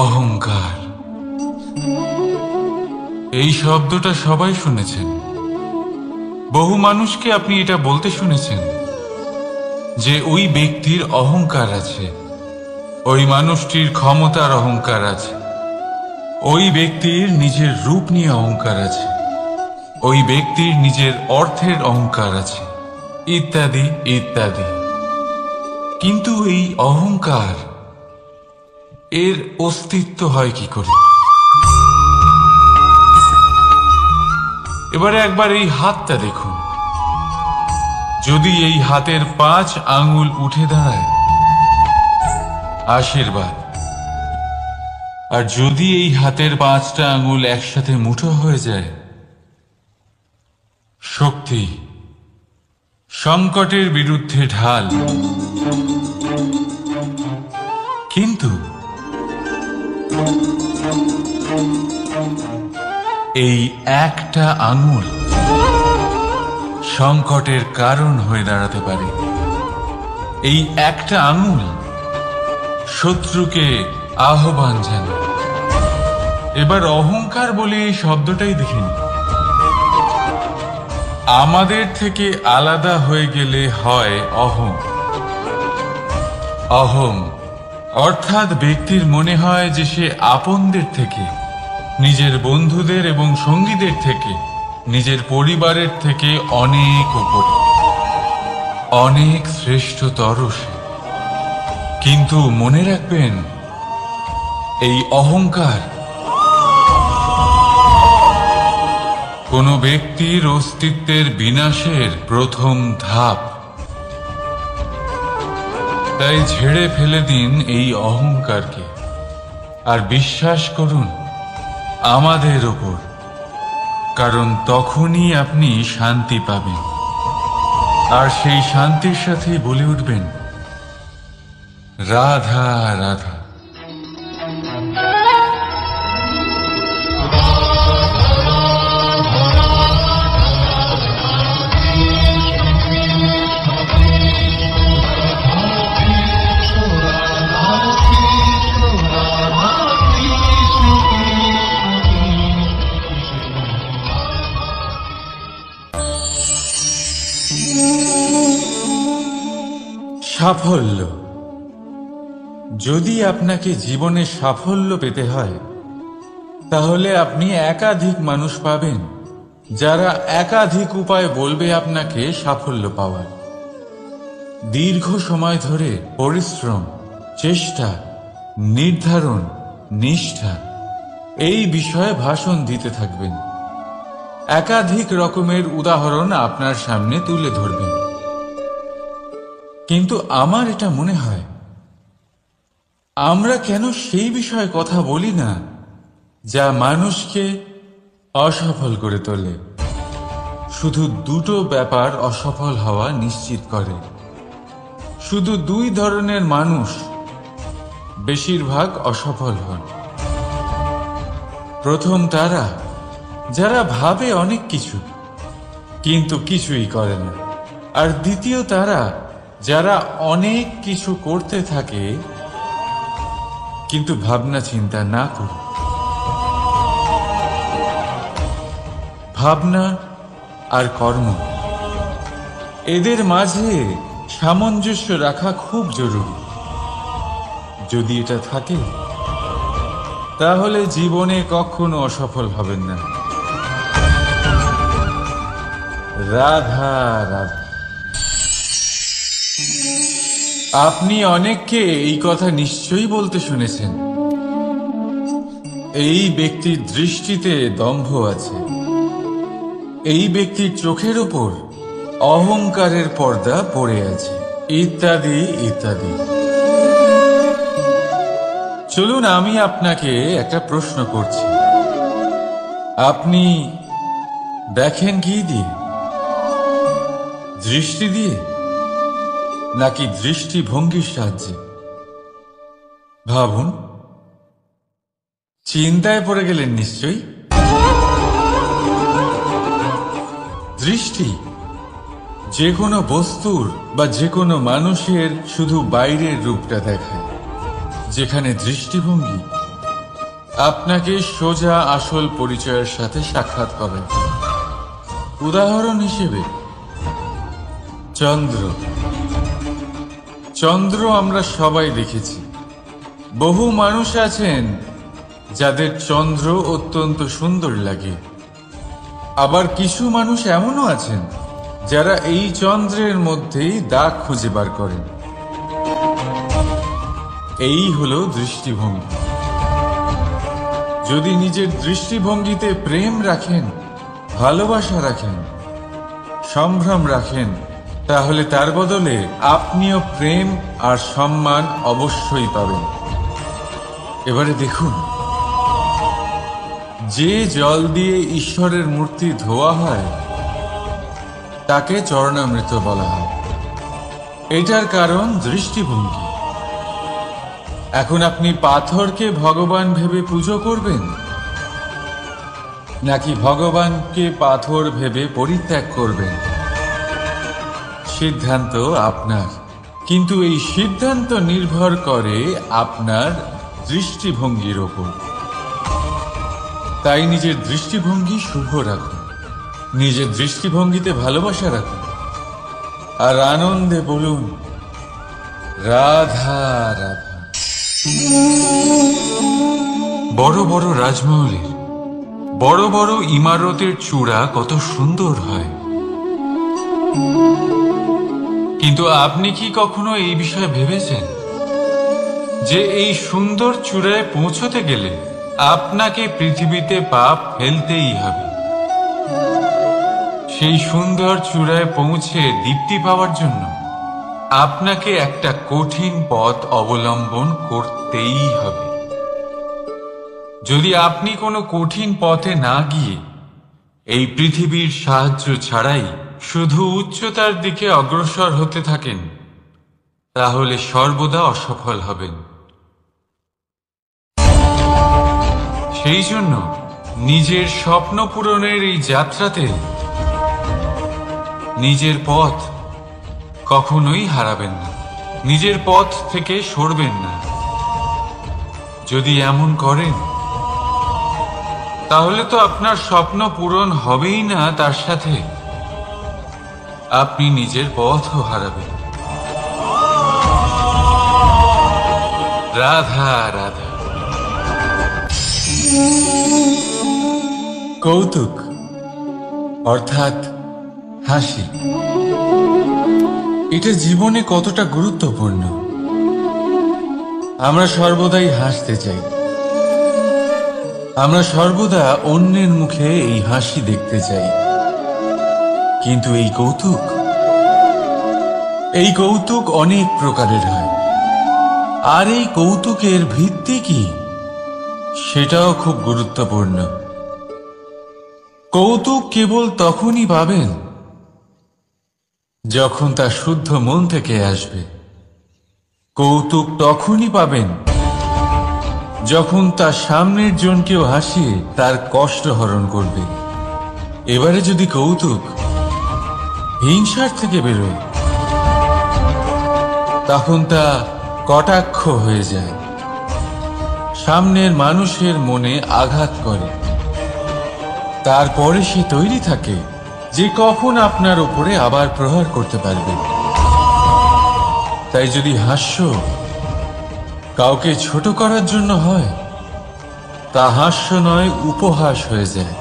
অহংকার, এই শব্দটা সবাই শুনেছেন। বহু মানুষকে আপনি এটা বলতে শুনেছেন যে ওই ব্যক্তির অহংকার আছে, ওই মানুষটির ক্ষমতার অহংকার আছে, ওই ব্যক্তির নিজের রূপ নিয়ে অহংকার আছে, ওই ব্যক্তির নিজের অর্থের অহংকার আছে, ইত্যাদি ইত্যাদি। কিন্তু এই অহংকার, এর অস্তিত্ব হয় কি করে? এবারে একবার এই হাতটা দেখুন। যদি এই হাতের 5 আঙ্গুল উঠে দাঁড়ায়, আশীর্বাদ। আর যদি এই হাতের 5টা আঙ্গুল একসাথে মুঠো হয়ে যায়, শক্তি, সংকটের বিরুদ্ধে ঢাল। কিন্তু এই একটা আঙুল সংকটের কারণ হয়ে দাঁড়াতে পারে। এই একটা আঙুল শত্রুকে আহ্বান জানায়। এবার অহংকার বলে এই শব্দটাই দেখিনি। আমাদের থেকে আলাদা হয়ে গেলে হয় অহং। অহং অর্থাৎ ব্যক্তির মনে হয় যে সে আপনদের থেকে, নিজের বন্ধুদের এবং সঙ্গীদের থেকে, নিজের পরিবারের থেকে অনেক উপরে, অনেক শ্রেষ্ঠতর সে। কিন্তু মনে রাখবেন, এই অহংকার কোন ব্যক্তির অস্তিত্বের বিনাশের প্রথম ধাপ। তাই ঝেড়ে ফেলে দিন এই অহংকারকে, আর বিশ্বাস করুন আমাদের ওপর, কারণ তখনই আপনি শান্তি পাবেন। আর সেই শান্তির সাথেই বলে উঠবেন, রাধা রাধা। সাফল্য। যদি আপনাকে জীবনে সাফল্য পেতে হয়, তাহলে আপনি একাধিক মানুষ পাবেন যারা একাধিক উপায় বলবে আপনাকে সাফল্য পাওয়ার। দীর্ঘ সময় ধরে পরিশ্রম, চেষ্টা, নির্ধারণ, নিষ্ঠা, এই বিষয়ে ভাষণ দিতে থাকবেন। একাধিক রকমের উদাহরণ আপনার সামনে তুলে ধরবেন। কিন্তু আমার এটা মনে হয়, আমরা কেন সেই বিষয়ে কথা বলি না যা মানুষকে অসফল করে তোলে? শুধু দুটো ব্যাপার অসফল হওয়া নিশ্চিত করে। শুধু 2 ধরনের মানুষ বেশিরভাগ অসফল হন। প্রথম তারা যারা ভাবে অনেক কিছু কিন্তু কিছুই করে না। আর দ্বিতীয় তারা যারা অনেক কিছু করতে থাকে কিন্তু ভাবনা চিন্তা না করে। ভাবনা আর কর্ম, এদের মাঝে সামঞ্জস্য রাখা খুব জরুরি। যদি এটা থাকে, তাহলে জীবনে কখনো অসফল হবেন না। রাধা রাধা। আপনি অনেককে এই কথা নিশ্চয়ই বলতে শুনেছেন, এই ব্যক্তির দৃষ্টিতে দম্ভ আছে, এই ব্যক্তির চোখের উপর অহংকারের পর্দা পড়ে আছে, ইত্যাদি ইত্যাদি। চলুন আমি আপনাকে একটা প্রশ্ন করছি। আপনি দেখেন কি দিয়ে? দৃষ্টি দিয়ে নাকি দৃষ্টিভঙ্গির সাহায্যে? ভাবুন। চিন্তায় পড়ে গেলেন নিশ্চয়ই। দৃষ্টি যে কোনো বস্তুর বা যে কোনো মানুষের শুধু বাইরের রূপটা দেখায়, যেখানে দৃষ্টিভঙ্গি আপনাকে সোজা আসল পরিচয়ের সাথে সাক্ষাৎ করায়। উদাহরণ হিসেবে চন্দ্র। চন্দ্র আমরা সবাই দেখেছি। বহু মানুষ আছেন যাদের চন্দ্র অত্যন্ত সুন্দর লাগে। আবার কিছু মানুষ এমনও আছেন যারা এই চন্দ্রের মধ্যেই দাগ খুঁজে বার করেন। এই হলো দৃষ্টিভঙ্গি। যদি নিজের দৃষ্টিভঙ্গিতে প্রেম রাখেন, ভালোবাসা রাখেন, সম্ভ্রম রাখেন, তাহলে তার বদলে আপনিও প্রেম আর সম্মান অবশ্যই পাবেন। এবারে দেখুন, যে জল দিয়ে ঈশ্বরের মূর্তি ধোয়া হয় তাকে চরণামৃত বলা হয়। এটার কারণ দৃষ্টিভঙ্গি। এখন আপনি পাথরকে ভগবান ভেবে পুজো করবেন, নাকি ভগবানকে পাথর ভেবে পরিত্যাগ করবেন? সিদ্ধান্ত আপনার, কিন্তু এই সিদ্ধান্ত নির্ভর করে আপনার দৃষ্টিভঙ্গির ওপর। তাই নিজের দৃষ্টিভঙ্গি শুভ রাখুন, নিজের দৃষ্টিভঙ্গিতে ভালোবাসা রাখুন, আর আনন্দে বলুন রাধা রাধা। বড় বড় রাজমহলের বড় বড় ইমারতের চূড়া কত সুন্দর হয়, কিন্তু আপনি কি কখনো এই বিষয়ে ভেবেছেন যে এই সুন্দর চূড়ায় পৌঁছতে গেলে আপনাকে পৃথিবীতে পা ফেলতেই হবে? সেই সুন্দর চূড়ায় পৌঁছে দীপ্তি পাওয়ার জন্য আপনাকে একটা কঠিন পথ অবলম্বন করতেই হবে। যদি আপনি কোনো কঠিন পথে না গিয়ে এই পৃথিবীর সাহায্য ছাড়াই শুধু উচ্চতার দিকে অগ্রসর হতে থাকেন, তাহলে সর্বদা অসফল হবেন। সেই জন্য নিজের স্বপ্ন পূরণের এই যাত্রাতে নিজের পথ কখনোই হারাবেন না, নিজের পথ থেকে সরবেন না। যদি এমন করেন তাহলে তো আপনার স্বপ্ন পূরণ হবেই না, তার সাথে আপনি নিজের পথও হারাবেন। রাধা রাধা। কৌতুক অর্থাৎ হাসি, এটা জীবনে কতটা গুরুত্বপূর্ণ। আমরা সর্বদাই হাসতে চাই, আমরা সর্বদা অন্যের মুখে এই হাসি দেখতে চাই। কিন্তু এই কৌতুক অনেক প্রকারের হয়, আর এই কৌতুকের ভিত্তি কি সেটাও খুব গুরুত্বপূর্ণ। কৌতুক কেবল তখনই পাবেন যখন তা শুদ্ধ মন থেকে আসবে। কৌতুক তখনই পাবেন যখন তার সামনের জনকেও হাসিয়ে তার কষ্ট হরণ করবে। এবারে যদি কৌতুক হিংসার থেকে বেরোয়, তখন তা কটাক্ষ হয়ে যায়, সামনের মানুষের মনে আঘাত করে। তারপরে সে তৈরি থাকে যে কখন আপনার উপরে আবার প্রহার করতে পারবে। তাই যদি হাস্য কাউকে ছোট করার জন্য হয়, তা হাস্য নয়, উপহাস হয়ে যায়।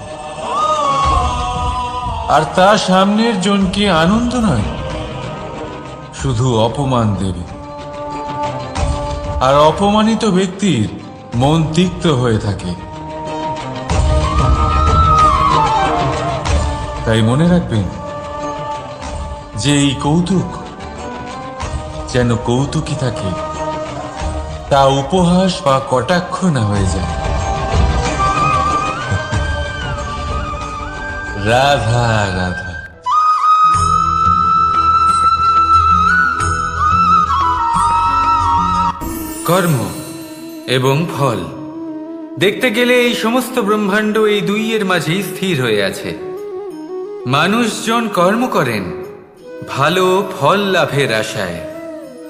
আর তা সামনের জনকে আনন্দ নয়, শুধু অপমান দেবে। আর অপমানিত ব্যক্তির মন তিক্ত হয়ে থাকে। তাই মনে রাখবেন যে এই কৌতুক যেন কৌতুকই থাকে, তা উপহাস বা কটাক্ষ না হয়ে যায়। রাধা রাধা। কর্ম এবং ফল দেখতে গেলে এই সমস্ত ব্রহ্মাণ্ড এই দুইয়ের মাঝেই স্থির হয়ে আছে। মানুষজন কর্ম করেন ভালো ফল লাভের আশায়,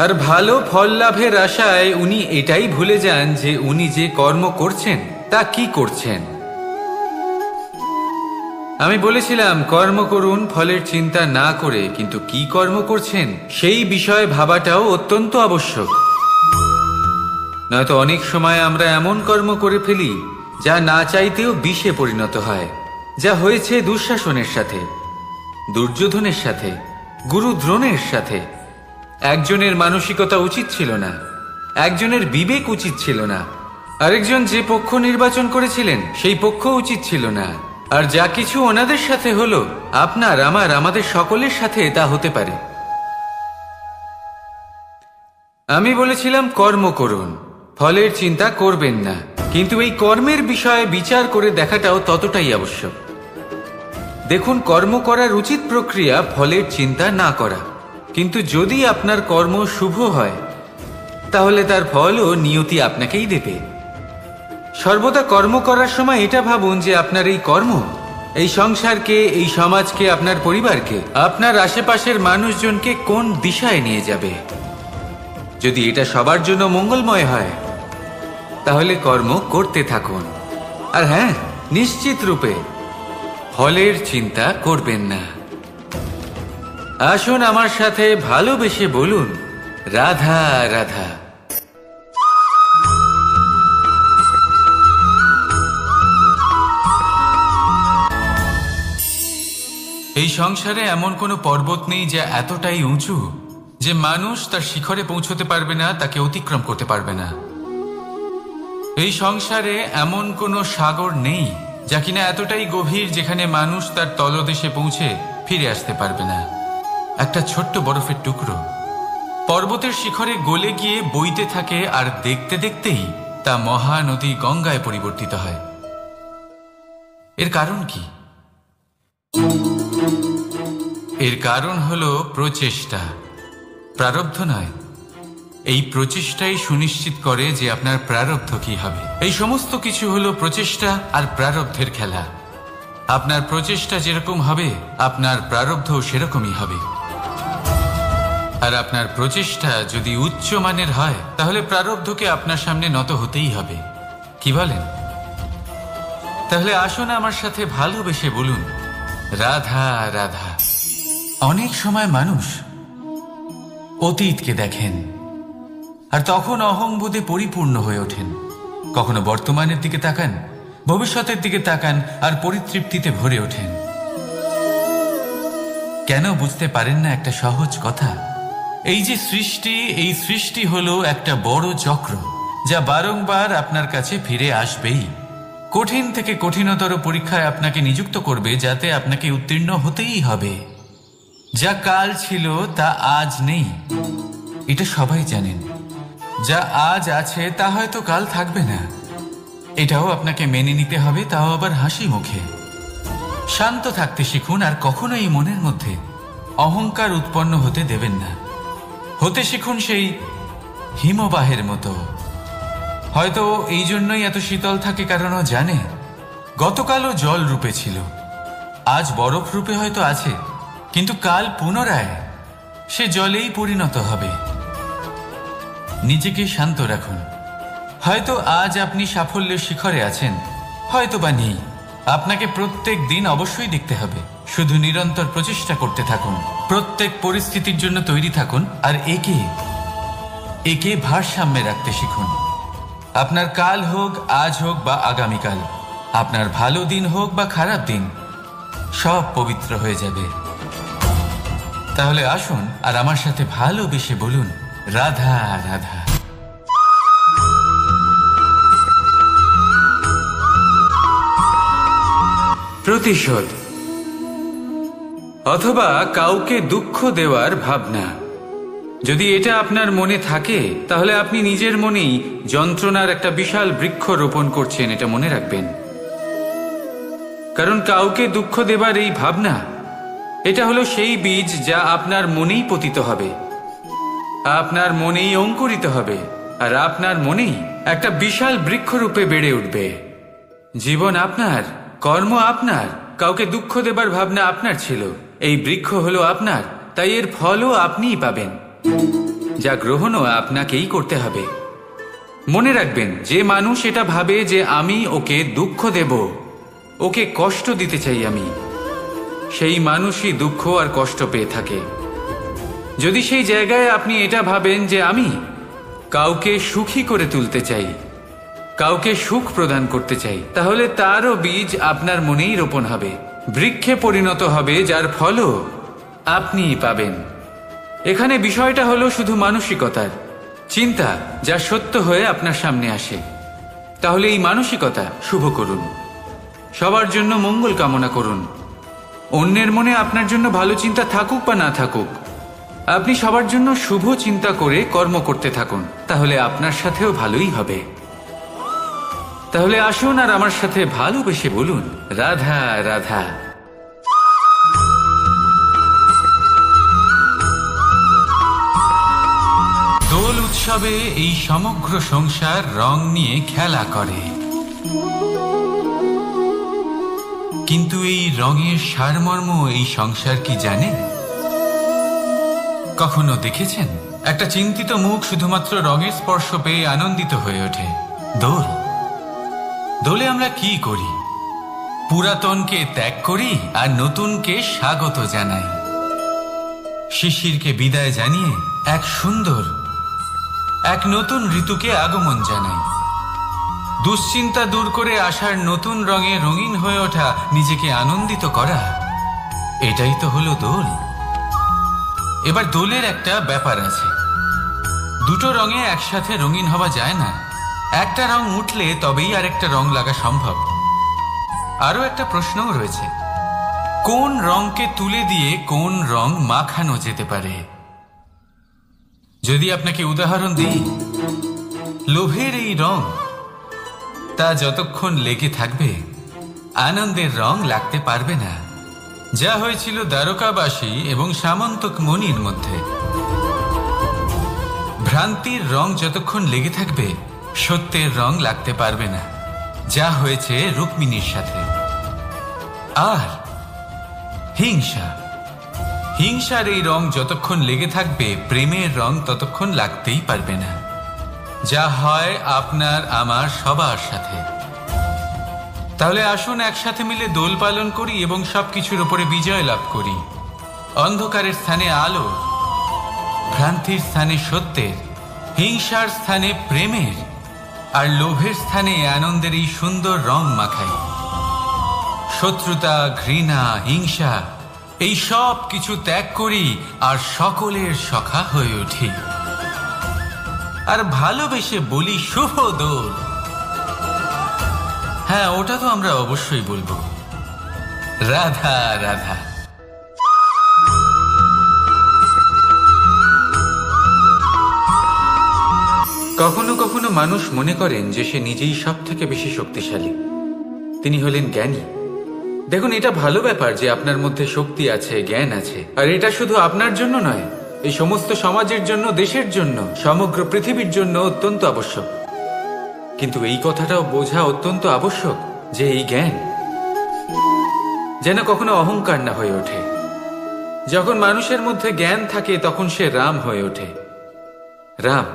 আর ভালো ফল লাভের আশায় উনি এটাই ভুলে যান যে উনি যে কর্ম করছেন তা কি করছেন। আমি বলেছিলাম কর্ম করুন ফলের চিন্তা না করে, কিন্তু কি কর্ম করছেন সেই বিষয়ে ভাবাটাও অত্যন্ত আবশ্যক। নয়তো অনেক সময় আমরা এমন কর্ম করে ফেলি যা না চাইতেও বিষে পরিণত হয়, যা হয়েছে দুঃশাসনের সাথে, দুর্যোধনের সাথে, গুরু দ্রোণের সাথে। একজনের মানসিকতা উচিত ছিল না, একজনের বিবেক উচিত ছিল না, আরেকজন যে পক্ষ নির্বাচন করেছিলেন সেই পক্ষ উচিত ছিল না। আর যা কিছু ওনাদের সাথে হলো, আপনার আমাদের সকলের সাথে তা হতে পারে। আমি বলেছিলাম কর্ম করুন, ফলের চিন্তা করবেন না, কিন্তু এই কর্মের বিষয়ে বিচার করে দেখাটাও ততটাই আবশ্যক। দেখুন, কর্ম করার উচিত প্রক্রিয়া ফলের চিন্তা না করা, কিন্তু যদি আপনার কর্ম শুভ হয় তাহলে তার ফলও নিয়তি আপনাকেই দেবে। সর্বদা কর্ম করার সময় এটা ভাবুন যে আপনার এই কর্ম এই সংসারকে, এই সমাজকে, আপনার পরিবারকে, আপনার আশেপাশের মানুষজনকে কোন দিশায় নিয়ে যাবে। যদি এটা সবার জন্য মঙ্গলময় হয় তাহলে কর্ম করতে থাকুন। আর হ্যাঁ, নিশ্চিত রূপে ফলের চিন্তা করবেন না। আসুন আমার সাথে ভালোবেসে বলুন, রাধা রাধা। এই সংসারে এমন কোনো পর্বত নেই যা এতটাই উঁচু যে মানুষ তার শিখরে পৌঁছতে পারবে না, তাকে অতিক্রম করতে পারবে না। এই সংসারে এমন কোনো সাগর নেই যা কিনা এতটাই গভীর যেখানে মানুষ তার তলদেশে পৌঁছে ফিরে আসতে পারবে না। একটা ছোট্ট বরফের টুকরো পর্বতের শিখরে গলে গিয়ে বইতে থাকে, আর দেখতে দেখতেই তা মহানদী গঙ্গায় পরিবর্তিত হয়। এর কারণ কি? এর কারণ হলো প্রচেষ্টা, প্রারব্ধ নয়। এই প্রচেষ্টাই সুনিশ্চিত করে যে আপনার প্রারব্ধ কি হবে। এই সমস্ত কিছু হলো প্রচেষ্টা আর প্রারব্ধের খেলা। আপনার প্রচেষ্টা যেরকম হবে আপনার প্রারব্ধও সেরকমই হবে। আর আপনার প্রচেষ্টা যদি উচ্চ মানের হয় তাহলে প্রারব্ধকে আপনার সামনে নত হতেই হবে। কি বলেন? তাহলে আসুন আমার সাথে ভালোবেসে বলুন, রাধা রাধা। অনেক সময় মানুষ অতীতকে দেখেন আর তখন অহংবোধে পরিপূর্ণ হয়ে ওঠেন। কখনো বর্তমানের দিকে তাকান, ভবিষ্যতের দিকে তাকান আর পরিতৃপ্তিতে ভরে ওঠেন। কেন বুঝতে পারেন না একটা সহজ কথা? এই যে সৃষ্টি, এই সৃষ্টি হলো একটা বড় চক্র যা বারংবার আপনার কাছে ফিরে আসবেই। কঠিন থেকে কঠিনতর পরীক্ষায় আপনাকে নিযুক্ত করবে, যাতে আপনাকে উত্তীর্ণ হতেই হবে। যা কাল ছিল তা আজ নেই, এটা সবাই জানেন। যা আজ আছে তা হয়তো কাল থাকবে না, এটাও আপনাকে মেনে নিতে হবে, তাও আবার হাসি মুখে। শান্ত থাকতে শিখুন আর কখনোই মনের মধ্যে অহংকার উৎপন্ন হতে দেবেন না। হতে শিখুন সেই হিমবাহের মতো। হয়তো এই জন্যই এত শীতল থাকে, কারণ ও জানে গতকালও জল রূপে ছিল, আজ বরফ রূপে হয়তো আছে, কিন্তু কাল পুনরায় সে জলেই পরিণত হবে। নিজেকে শান্ত রাখুন। হয়তো আজ আপনি সাফল্যের শিখরে আছেন, হয়তো বা নেই। আপনাকে প্রত্যেক দিন অবশ্যই দেখতে হবে। শুধু নিরন্তর প্রচেষ্টা করতে থাকুন, প্রত্যেক পরিস্থিতির জন্য তৈরি থাকুন, আর একে ভারসাম্যে রাখতে শিখুন। আপনার কাল হোক, আজ হোক বা আগামীকাল, আপনার ভালো দিন হোক বা খারাপ দিন, সব পবিত্র হয়ে যাবে। তাহলে আসুন আর আমার সাথে ভালোবেসে বলুন, রাধা রাধা। প্রতিশোধ অথবা কাউকে দুঃখ দেওয়ার ভাবনা। যদি এটা আপনার মনে থাকে তাহলে আপনি নিজের মনেই যন্ত্রণার একটা বিশাল বৃক্ষ রোপণ করছেন, এটা মনে রাখবেন। কারণ কাউকে দুঃখ দেবার এই ভাবনা, এটা হলো সেই বীজ যা আপনার মনেই পতিত হবে, আপনার মনেই অঙ্কুরিত হবে, আর আপনার মনেই একটা বিশাল বৃক্ষরূপে বেড়ে উঠবে। জীবন আপনার, কর্ম আপনার, কাউকে দুঃখ দেবার ভাবনা আপনার ছিল, এই বৃক্ষ হলো আপনার, তাই এর ফলও আপনিই পাবেন, যা গ্রহণও আপনাকেই করতে হবে। মনে রাখবেন, যে মানুষ এটা ভাবে যে আমি ওকে দুঃখ দেব, ওকে কষ্ট দিতে চাই আমি, সেই মানুষই দুঃখ আর কষ্ট পেয়ে থাকে। যদি সেই জায়গায় আপনি এটা ভাবেন যে আমি কাউকে সুখী করে তুলতে চাই, কাউকে সুখ প্রদান করতে চাই, তাহলে তারও বীজ আপনার মনেই রোপণ হবে, বৃক্ষে পরিণত হবে, যার ফলও আপনিই পাবেন। এখানে বিষয়টা হলো শুধু মানসিকতার চিন্তা, যা সত্য হয়ে আপনার সামনে আসে। তাহলে এই মানসিকতা শুভ করুন, সবার জন্য মঙ্গল কামনা করুন। অন্যের মনে আপনার জন্য ভালো চিন্তা থাকুক বা না থাকুক, আপনি সবার জন্য শুভ চিন্তা করে কর্ম করতে থাকুন, তাহলে আপনার সাথেও ভালোই হবে। তাহলে আসুন আর আমার সাথে ভালোবেসে বলুন, রাধা রাধা। দোল উৎসবে এই সমগ্র সংসার রং নিয়ে খেলা করে, কিন্তু এই রঙের সারমর্ম এই সংসার কি জানে? কখনো দেখেছেন একটা চিন্তিত মুখ শুধুমাত্র রঙের স্পর্শ পেয়ে আনন্দিত হয়ে ওঠে? দোলে আমরা কি করি? পুরাতনকে ত্যাগ করি আর নতুনকে স্বাগত জানাই। শিশিরকে বিদায় জানিয়ে এক সুন্দর, এক নতুন ঋতুকে আগমন জানাই। দুশ্চিন্তা দূর করে আসার নতুন রঙে রঙিন হয়ে ওঠা, নিজেকে আনন্দিত করা, এটাই তো হলো দোল। এবার দোলের একটা ব্যাপার আছে, দুটো রঙে একসাথে রঙিন হওয়া যায় না। একটা রং উঠলে তবেই আরেকটা রং লাগা সম্ভব। আরো একটা প্রশ্নও রয়েছে, কোন রংকে তুলে দিয়ে কোন রং মাখানো যেতে পারে? যদি আপনাকে উদাহরণ দিই, লোভের এই রং, তা যতক্ষণ লেগে থাকবে আনন্দের রং লাগতে পারবে না, যা হয়েছিল দ্বারকাবাসী এবং সামন্তক মণির মধ্যে। ভ্রান্তির রং যতক্ষণ লেগে থাকবে সত্যের রং লাগতে পারবে না, যা হয়েছে রুক্মিণীর সাথে। আর হিংসার এই রং যতক্ষণ লেগে থাকবে প্রেমের রং ততক্ষণ লাগতেই পারবে না, যা হয় আপনার আমার সবার সাথে। তাহলে আসুন একসাথে মিলে দোল পালন করি এবং সবকিছুর উপরে বিজয় লাভ করি। অন্ধকারের স্থানে আলো, ভ্রান্তির স্থানে সত্যের, হিংসার স্থানে প্রেমের, আর লোভের স্থানে আনন্দের এই সুন্দর রং মাখাই। শত্রুতা, ঘৃণা, হিংসা, এই সব কিছু ত্যাগ করি আর সকলের সখা হয়ে উঠি, আর ভালোবেসে বলি শুভ দোল। হ্যাঁ, ওটা তো আমরা অবশ্যই বলবো, রাধা রাধা। কখনো কখনো মানুষ মনে করেন যে সে নিজেই সব থেকে বেশি শক্তিশালী, তিনি হলেন জ্ঞানী। দেখুন, এটা ভালো ব্যাপার যে আপনার মধ্যে শক্তি আছে, জ্ঞান আছে, আর এটা শুধু আপনার জন্য নয়, এই সমস্ত সমাজের জন্য, দেশের জন্য, সমগ্র পৃথিবীর জন্য অত্যন্ত আবশ্যক। কিন্তু এই কথাটাও বোঝা অত্যন্ত আবশ্যক যে এই জ্ঞান যেন কখনো অহংকার না হয়ে ওঠে। যখন মানুষের মধ্যে জ্ঞান থাকে তখন সে রাম হয়ে ওঠে। রাম,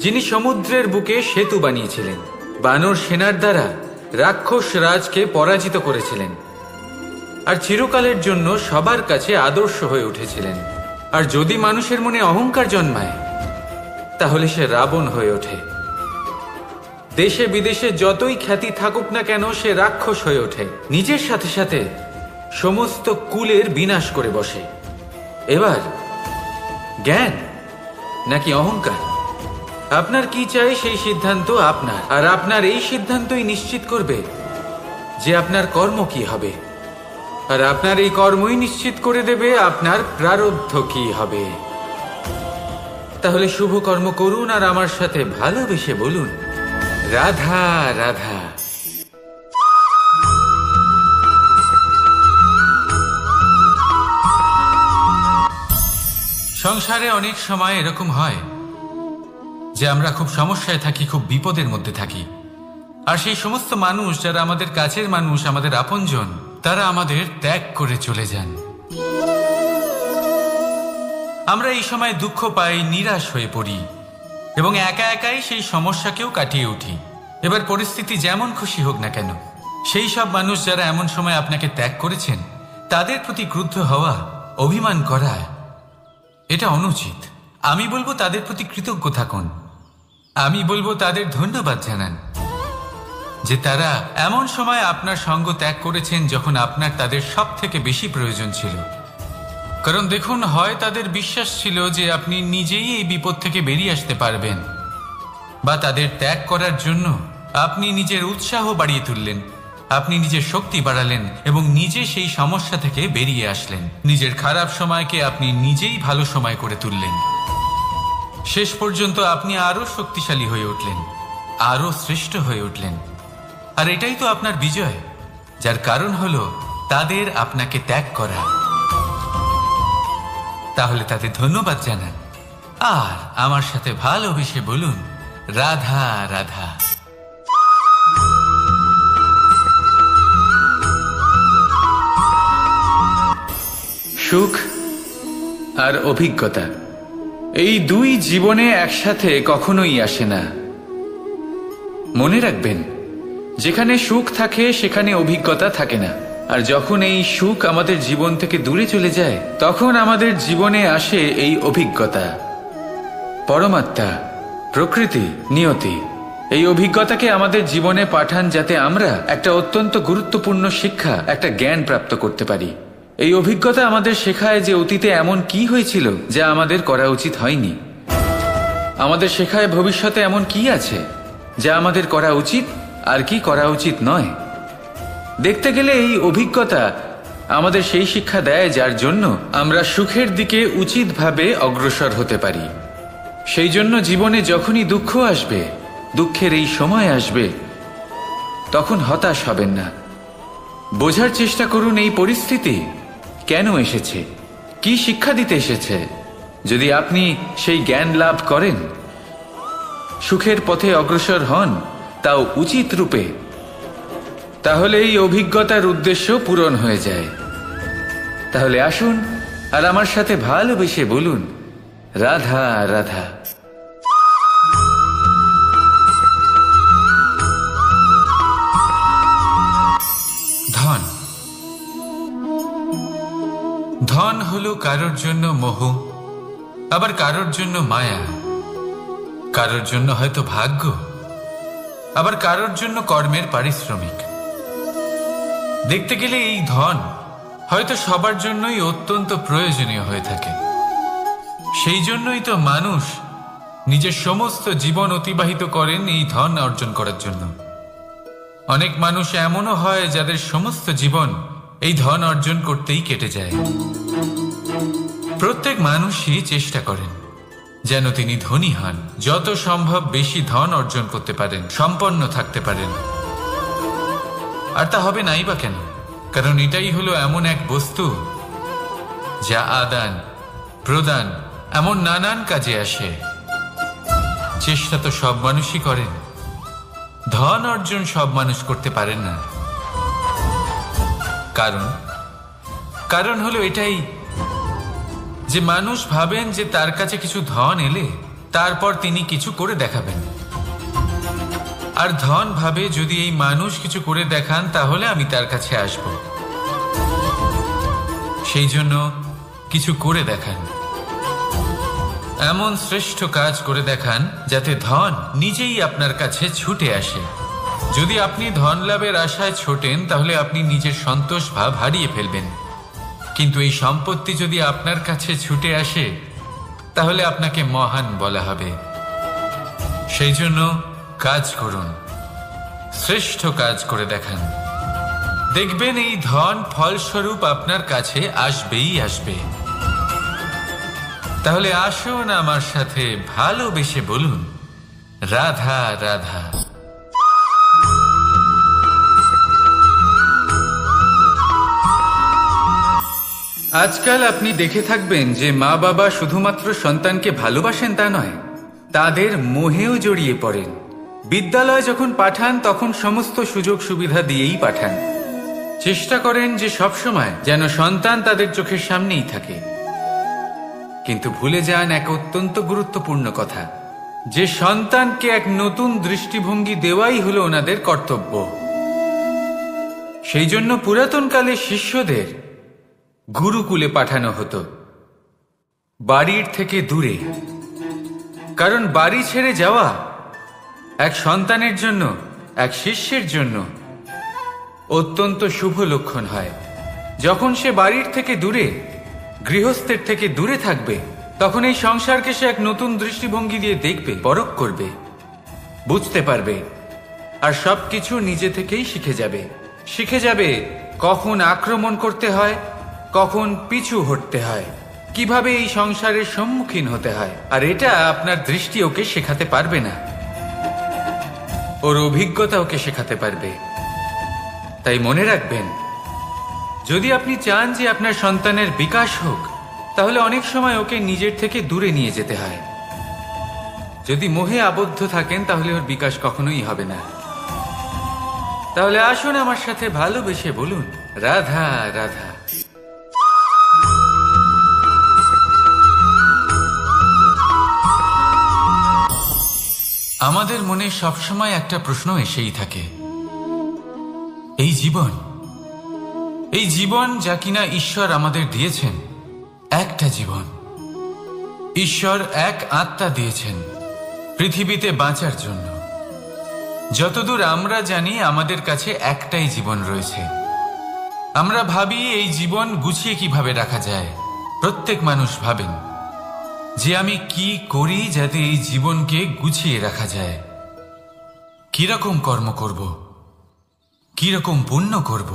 যিনি সমুদ্রের বুকে সেতু বানিয়েছিলেন, বানর সেনার দ্বারা রাক্ষস রাজকে পরাজিত করেছিলেন, আর চিরকালের জন্য সবার কাছে আদর্শ হয়ে উঠেছিলেন। আর যদি মানুষের মনে অহংকার জন্মায় তাহলে সে রাবণ হয়ে ওঠে। দেশে বিদেশে যতই খ্যাতি থাকুক না কেন, সে রাক্ষস হয়ে ওঠে, নিজের সাথে সাথে সমস্ত কুলের বিনাশ করে বসে। এবার জ্ঞান নাকি অহংকার, আপনার কি চাই সেই সিদ্ধান্ত আপনার, আর আপনার এই সিদ্ধান্তই নিশ্চিত করবে যে আপনার কর্ম কি হবে, আর আপনার এই কর্মই নিশ্চিত করে দেবে আপনার প্রারব্ধ কি হবে। তাহলে শুভ কর্ম করুন আর আমার সাথে ভালোবেসে বলুন, রাধা রাধা। সংসারে অনেক সময় এরকম হয় যে আমরা খুব সমস্যায় থাকি, খুব বিপদের মধ্যে থাকি। আর সেই সমস্ত মানুষ যারা আমাদের কাছের মানুষ, আমাদের আপনজন, তারা আমাদের ত্যাগ করে চলে যান। আমরা এই সময় দুঃখ পাই, নিরাশ হয়ে পড়ি এবং একা একাই সেই সমস্যাকেও কাটিয়ে উঠি। এবার পরিস্থিতি যেমন খুশি হোক না কেন, সেই সব মানুষ যারা এমন সময় আপনাকে ত্যাগ করেছেন, তাদের প্রতি ক্রুদ্ধ হওয়া, অভিমান করা, এটা অনুচিত। আমি বলবো তাদের প্রতি কৃতজ্ঞ থাকুন। আমি বলবো তাদের ধন্যবাদ জানান যে তারা এমন সময় আপনার সঙ্গ ত্যাগ করেছেন যখন আপনার তাদের সব থেকে বেশি প্রয়োজন ছিল। কারণ দেখুন, হয় তাদের বিশ্বাস ছিল যে আপনি নিজেই এই বিপদ থেকে বেরিয়ে আসতে পারবেন, বা তাদের ত্যাগ করার জন্য আপনি নিজের উৎসাহ বাড়িয়ে তুললেন, আপনি নিজের শক্তি বাড়ালেন এবং নিজে সেই সমস্যা থেকে বেরিয়ে আসলেন। নিজের খারাপ সময়কে আপনি নিজেই ভালো সময় করে তুললেন। শেষ পর্যন্ত আপনি আরো শক্তিশালী হয়ে উঠলেন, আরো শ্রেষ্ঠ হয়ে উঠলেন। আর এটাই তো আপনার বিজয়, যার কারণ হলো তাদের আপনাকে ত্যাগ করা। তাহলে তাদের ধন্যবাদ জানান আর আমার সাথে ভালোবেসে বলুন, রাধা রাধা। সুখ আর অভিজ্ঞতা, এই দুই জীবনে একসাথে কখনোই আসে না। মনে রাখবেন, যেখানে সুখ থাকে সেখানে অভিজ্ঞতা থাকে না। আর যখন এই সুখ আমাদের জীবন থেকে দূরে চলে যায়, তখন আমাদের জীবনে আসে এই অভিজ্ঞতা। পরমাত্মা, প্রকৃতি, নিয়তি এই অভিজ্ঞতাকে আমাদের জীবনে পাঠান যাতে আমরা একটা অত্যন্ত গুরুত্বপূর্ণ শিক্ষা, একটা জ্ঞান প্রাপ্ত করতে পারি। এই অভিজ্ঞতা আমাদের শেখায় যে অতীতে এমন কি হয়েছিল যা আমাদের করা উচিত হয়নি। আমাদের শেখায় ভবিষ্যতে এমন কি আছে যা আমাদের করা উচিত আর কি করা উচিত নয়। দেখতে গেলে এই অভিজ্ঞতা আমাদের সেই শিক্ষা দেয় যার জন্য আমরা সুখের দিকে উচিতভাবে অগ্রসর হতে পারি। সেই জন্য জীবনে যখনই দুঃখ আসবে, দুঃখের এই সময় আসবে, তখন হতাশ হবেন না। বোঝার চেষ্টা করুন এই পরিস্থিতি কেন এসেছে, কি শিক্ষা দিতে এসেছে। যদি আপনি সেই জ্ঞান লাভ করেন, সুখের পথে অগ্রসর হন, তাও উচিত রূপে, তাহলে এই অভিজ্ঞতার উদ্দেশ্য পূরণ হয়ে যায়। তাহলে আসুন আর আমার সাথে ভালোবেসে বলুন, রাধা রাধা। ধন, ধন হলো কারোর জন্য মোহ, আবার কারোর জন্য মায়া, কারোর জন্য হয়তো ভাগ্য, আবার কারোর জন্য কর্মের পারিশ্রমিক। দেখতে গেলে এই ধন হয়তো সবার জন্যই অত্যন্ত প্রয়োজনীয় হয়ে থাকে। সেই জন্যই তো মানুষ নিজের সমস্ত জীবন অতিবাহিত করেন এই ধন অর্জন করার জন্য। অনেক মানুষ এমনও হয় যাদের সমস্ত জীবন এই ধন অর্জন করতেই কেটে যায়। প্রত্যেক মানুষই চেষ্টা করেন যেন তিনি ধনী হন, যত সম্ভব বেশি ধন অর্জন করতে পারেন, সম্পন্ন থাকতে পারেন। আর তা হবে নাই বা কেন? কারণ এটাই হলো এমন এক বস্তু যা আদান প্রদান এমন নানান কাজে আসে। চেষ্টা তো সব মানুষই করেন, ধন অর্জন সব মানুষ করতে পারেন না। কারণ হলো এটাই যে মানুষ ভাবেন যে তার কাছে কিছু ধন এলে তারপর তিনি কিছু করে দেখাবেন। আর ধন ভাবে যদি এই মানুষ কিছু করে দেখান তাহলে আমি তার কাছে আসব। সেই জন্য কিছু করে দেখান, এমন শ্রেষ্ঠ কাজ করে দেখান যাতে ধন নিজেই আপনার কাছে ছুটে আসে। যদি আপনি ধন লাভের আশায় ছোটেন তাহলে আপনি নিজের সন্তোষ ভাব হারিয়ে ফেলবেন। কিন্তু এই সম্পত্তি যদি আপনার কাছে ছুটে আসে তাহলে আপনাকে মহান বলা হবে। সেই জন্য কাজ করুন, শ্রেষ্ঠ কাজ করে দেখান। দেখবেন এই ধন ফলস্বরূপ আপনার কাছে আসবেই আসবে। তাহলে আসুন আমার সাথে ভালোবেসে বলুন, রাধা রাধা। আজকাল আপনি দেখে থাকবেন যে মা বাবা শুধুমাত্র সন্তানকে ভালোবাসেন তা নয়, তাদের মোহেও জড়িয়ে পড়েন। বিদ্যালয়ে যখন পাঠান তখন সমস্ত সুযোগ সুবিধা দিয়েই পাঠান। চেষ্টা করেন যে সবসময় যেন সন্তান তাদের চোখের সামনেই থাকে। কিন্তু ভুলে যান এক অত্যন্ত গুরুত্বপূর্ণ কথা, যে সন্তানকে এক নতুন দৃষ্টিভঙ্গি দেওয়াই হলো ওনাদের কর্তব্য। সেই জন্য পুরাতনকালে শিষ্যদের গুরুকুলে পাঠানো হতো, বাড়ির থেকে দূরে। কারণ বাড়ি ছেড়ে যাওয়া এক সন্তানের জন্য, এক শিষ্যের জন্য অত্যন্ত শুভ লক্ষণ হয়। যখন সে বাড়ির থেকে দূরে, গৃহস্থের থেকে দূরে থাকবে, তখন এই সংসারকে সে এক নতুন দৃষ্টিভঙ্গি দিয়ে দেখবে, পরখ করবে, বুঝতে পারবে, আর সবকিছু নিজে থেকেই শিখে যাবে কখন আক্রমণ করতে হয়, কখন পিছু হটতে হয়, কিভাবে এই সংসারের সম্মুখীন হতে হয়। আর এটা আপনার দৃষ্টি ওকে শেখাতে পারবে না, ওর অভিজ্ঞতা ওকে শেখাতে পারবে। তাই মনে রাখবেন, যদি আপনি চান যে আপনার সন্তানের বিকাশ হোক, তাহলে অনেক সময় ওকে নিজের থেকে দূরে নিয়ে যেতে হয়। যদি মোহে আবদ্ধ থাকেন তাহলে ওর বিকাশ কখনোই হবে না। তাহলে আসুন আমার সাথে ভালোবেসে বলুন, রাধা রাধা। আমাদের মনে সবসময় একটা প্রশ্ন এসেই থাকে, এই জীবন যা কিনা ঈশ্বর আমাদের দিয়েছেন, একটা জীবন। ঈশ্বর এক আত্মা দিয়েছেন পৃথিবীতে বাঁচার জন্য। যতদূর আমরা জানি আমাদের কাছে একটাই জীবন রয়েছে। আমরা ভাবি এই জীবন গুছিয়ে কিভাবে রাখা যায়। প্রত্যেক মানুষ ভাবেন যে আমি কি করি যাতে এই জীবনকে গুছিয়ে রাখা যায়, কিরকম কর্ম করব, কিরকম পুণ্য করব,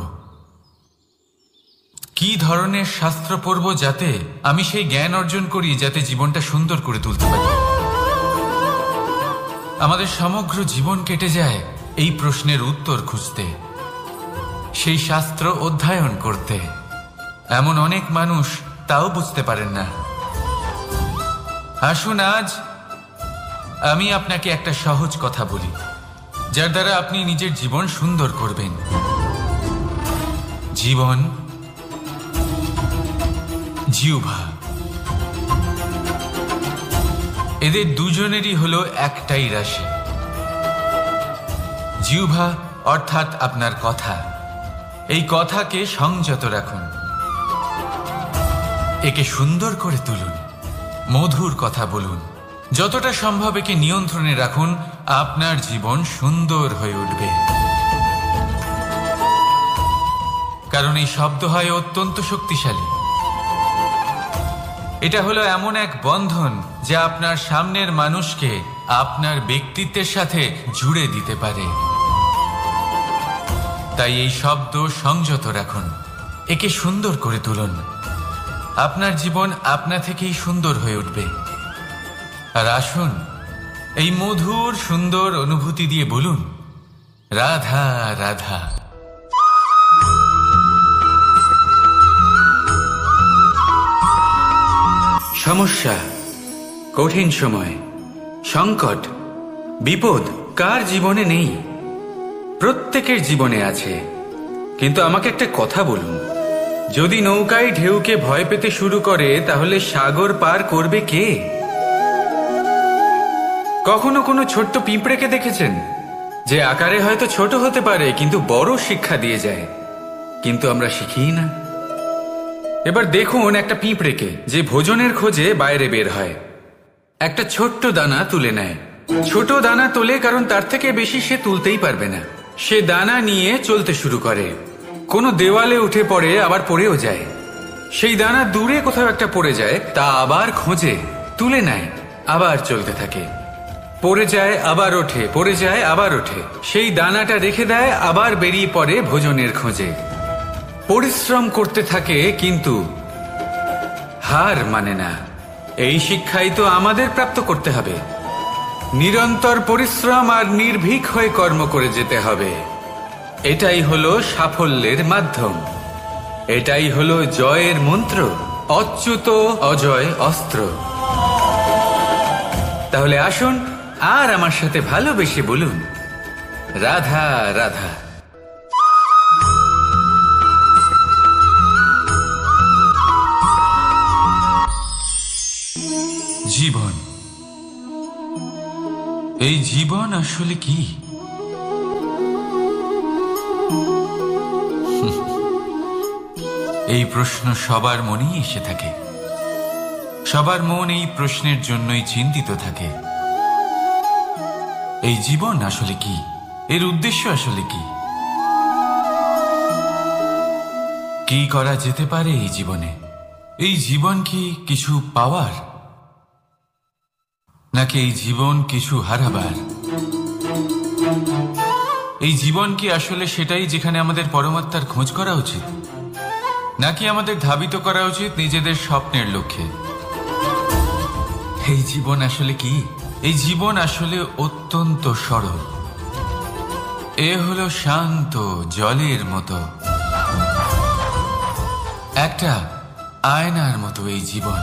কি ধরনের শাস্ত্র পড়ব যাতে আমি সেই জ্ঞান অর্জন করি যাতে জীবনটা সুন্দর করে তুলতে পারি। আমাদের সমগ্র জীবন কেটে যায় এই প্রশ্নের উত্তর খুঁজতে, সেই শাস্ত্র অধ্যয়ন করতে। এমন অনেক মানুষ তাও বুঝতে পারেন না। আসুন আজ আমি আপনাকে একটা সহজ কথা বলি, যার দ্বারা আপনি নিজের জীবন সুন্দর করবেন। জীবন, জিহ্বা, এদের দুজনেরই হলো একটাই রাশি। জিহ্বা অর্থাৎ আপনার কথা। এই কথাকে সংযত রাখুন, একে সুন্দর করে তুলুন, মধুর কথা বলুন। যতটা সম্ভব একে নিয়ন্ত্রণে রাখুন, আপনার জীবন সুন্দর হয়ে উঠবে। কারণ এই শব্দ হয় অত্যন্ত শক্তিশালী। এটা হলো এমন এক বন্ধন যা আপনার সামনের মানুষকে আপনার ব্যক্তিত্বের সাথে জুড়ে দিতে পারে। তাই এই শব্দ সংযত রাখুন, একে সুন্দর করে তুলুন। আপনার জীবন আপনা থেকেই সুন্দর হয়ে উঠবে। আর আসুন এই মধুর সুন্দর অনুভূতি দিয়ে বলুন, রাধা রাধা। সমস্যা, কঠিন সময়, সংকট, বিপদ কার জীবনে নেই? প্রত্যেকের জীবনে আছে। কিন্তু আমাকে একটা কথা বলুন, যদি নৌকায় ঢেউকে ভয় পেতে শুরু করে তাহলে সাগর পার করবে কে? কখনো কোনো ছোট্ট পিঁপড়েকে দেখেছেন, যে আকারে হয়তো ছোট হতে পারে কিন্তু বড় শিক্ষা দিয়ে যায়? কিন্তু আমরা শিখিই না। এবার দেখুন একটা পিঁপড়েকে, যে ভোজনের খোঁজে বাইরে বের হয়, একটা ছোট্ট দানা তুলে নেয়। ছোট দানা তোলে কারণ তার থেকে বেশি সে তুলতেই পারবে না। সে দানা নিয়ে চলতে শুরু করে, কোনো দেওয়ালে উঠে পড়ে, আবার পড়েও যায়। সেই দানা দূরে কোথাও একটা পড়ে যায়, তা আবার খোঁজে, তুলে নেয়, আবার চলতে থাকে। পড়ে যায় আবার ওঠে, পড়ে যায় আবার ওঠে। সেই দানাটা রেখে দেয়, আবার বেরিয়ে পড়ে ভোজনের খোঁজে। পরিশ্রম করতে থাকে কিন্তু হার মানে না। এই শিক্ষাই তো আমাদের প্রাপ্ত করতে হবে। নিরন্তর পরিশ্রম আর নির্ভীক হয়ে কর্ম করে যেতে হবে। এটাই হলো সাফল্যের মাধ্যম, এটাই হলো জয়ের মন্ত্র, অচ্যুত অজয় অস্ত্র। তাহলে আসুন আর আমার সাথে ভালোবেসে বলুন, রাধা রাধা। জীবন, এই জীবন আসলে কি? এই প্রশ্ন সবার মনেই এসে থাকে। সবার মন এই প্রশ্নের জন্যই চিন্তিত থাকে। এই জীবন আসলে কি? এর উদ্দেশ্য আসলে কি? কি করা যেতে পারে এই জীবনে? এই জীবন কি কিছু পাওয়ার, নাকি এই জীবন কিছু হারাবার? এই জীবন কি আসলে সেটাই যেখানে আমাদের পরমাত্মার খোঁজ করা উচিত, নাকি আমাদের ধাবিত করা উচিত নিজেদের স্বপ্নের লক্ষ্যে? এই জীবন আসলে কি? এই জীবন আসলে অত্যন্ত সরল। এ হলো শান্ত জলের মতো, একটা আয়নার মতো এই জীবন।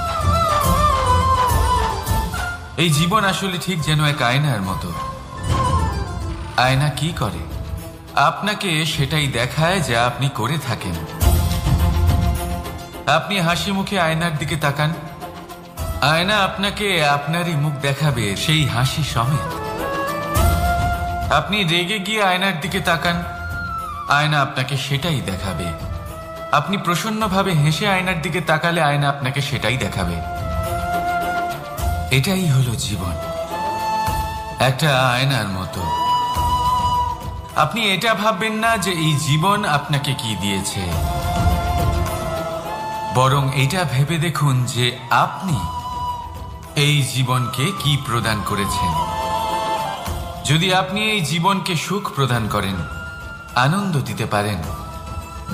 এই জীবন আসলে ঠিক যেন এক আয়নার মতো। আয়না কি করে? আপনাকে সেটাই দেখায় যা আপনি করে থাকেন। আপনি হাসি মুখে আয়নার দিকে তাকান, আয়না আপনাকে আপনারই মুখ দেখাবে, সেই হাসি সমেত। আপনি রেগে গিয়ে আয়নার দিকে তাকান, আয়না আপনাকে সেটাই দেখাবে। আপনি প্রসন্নভাবে হেসে আয়নার দিকে তাকালে আয়না আপনাকে সেটাই দেখাবে। এটাই হলো জীবন, একটা আয়নার মতো। আপনি এটা ভাববেন না যে এই জীবন আপনাকে কি দিয়েছে, বরং এটা ভেবে দেখুন যে আপনি এই জীবনকে কি প্রদান করেছেন। যদি আপনি এই জীবনকে সুখ প্রদান করেন, আনন্দ দিতে পারেন,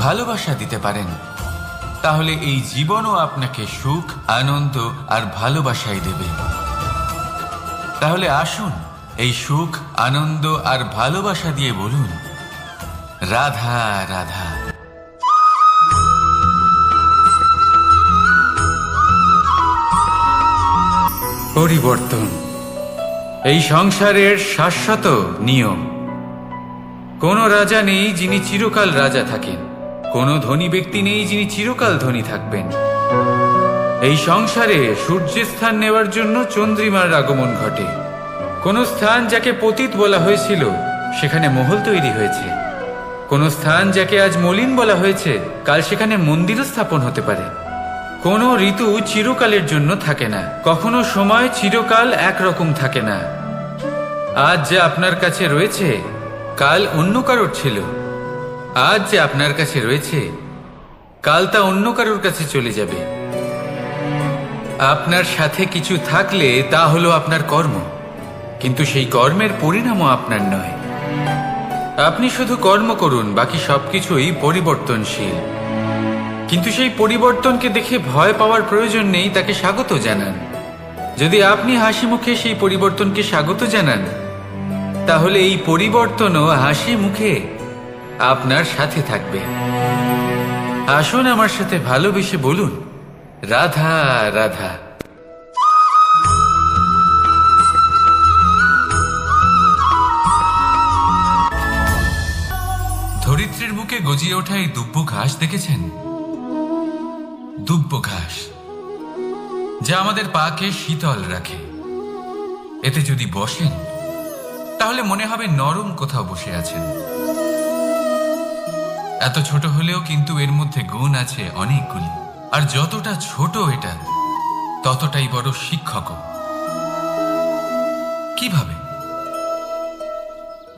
ভালোবাসা দিতে পারেন, তাহলে এই জীবনও আপনাকে সুখ, আনন্দ আর ভালোবাসাই দেবে। তাহলে আসুন এই সুখ, আনন্দ আর ভালোবাসা দিয়ে বলুন, রাধা রাধা। পরিবর্তন এই সংসারের শাশ্বত নিয়ম। কোনো রাজা নেই যিনি চিরকাল রাজা থাকেন, কোনো ধনী ব্যক্তি নেই যিনি চিরকাল ধনী থাকবেন। এই সংসারে সূর্যের স্থান নেওয়ার জন্য চন্দ্রিমার আগমন ঘটে। কোন স্থান যাকে পতিত বলা হয়েছিল সেখানে মহল তৈরি হয়েছে। কোন স্থান যাকে আজ মলিন বলা হয়েছে কাল সেখানে মন্দিরও স্থাপন হতে পারে। কোনো ঋতু চিরকালের জন্য থাকে না, কখনো সময় চিরকাল একরকম থাকে না। আজ যা আপনার কাছে রয়েছে কাল অন্য কারোর ছিল, আজ যে আপনার কাছে রয়েছে কাল তা অন্য কারোর কাছে চলে যাবে। আপনার সাথে কিছু থাকলে তা হলো আপনার কর্ম, কিন্তু সেই কর্মের পরিণামও আপনার নয়। আপনি শুধু কর্ম করুন, বাকি সবকিছুই পরিবর্তনশীল। কিন্তু সেই পরিবর্তনকে দেখে ভয় পাওয়ার প্রয়োজন নেই, তাকে স্বাগত জানান। যদি আপনি হাসি মুখে সেই পরিবর্তনকে স্বাগত জানান, তাহলে এই পরিবর্তনও হাসি মুখে আপনার সাথে থাকবে। আসুন আমার সাথে ভালোবেসে বলুন, রাধা রাধা। ধরিত্রীর বুকে গজিয়ে ওঠা এই দুব্য ঘাস দেখেছেন? দুব্য ঘাস যা আমাদের পাকে শীতল রাখে। এতে যদি বসেন তাহলে মনে হবে নরম কোথাও বসে আছেন। এত ছোট হলেও কিন্তু এর মধ্যে গুণ আছে অনেকগুলি, আর যতটা ছোট এটা ততটাই বড় শিক্ষক। কিভাবে?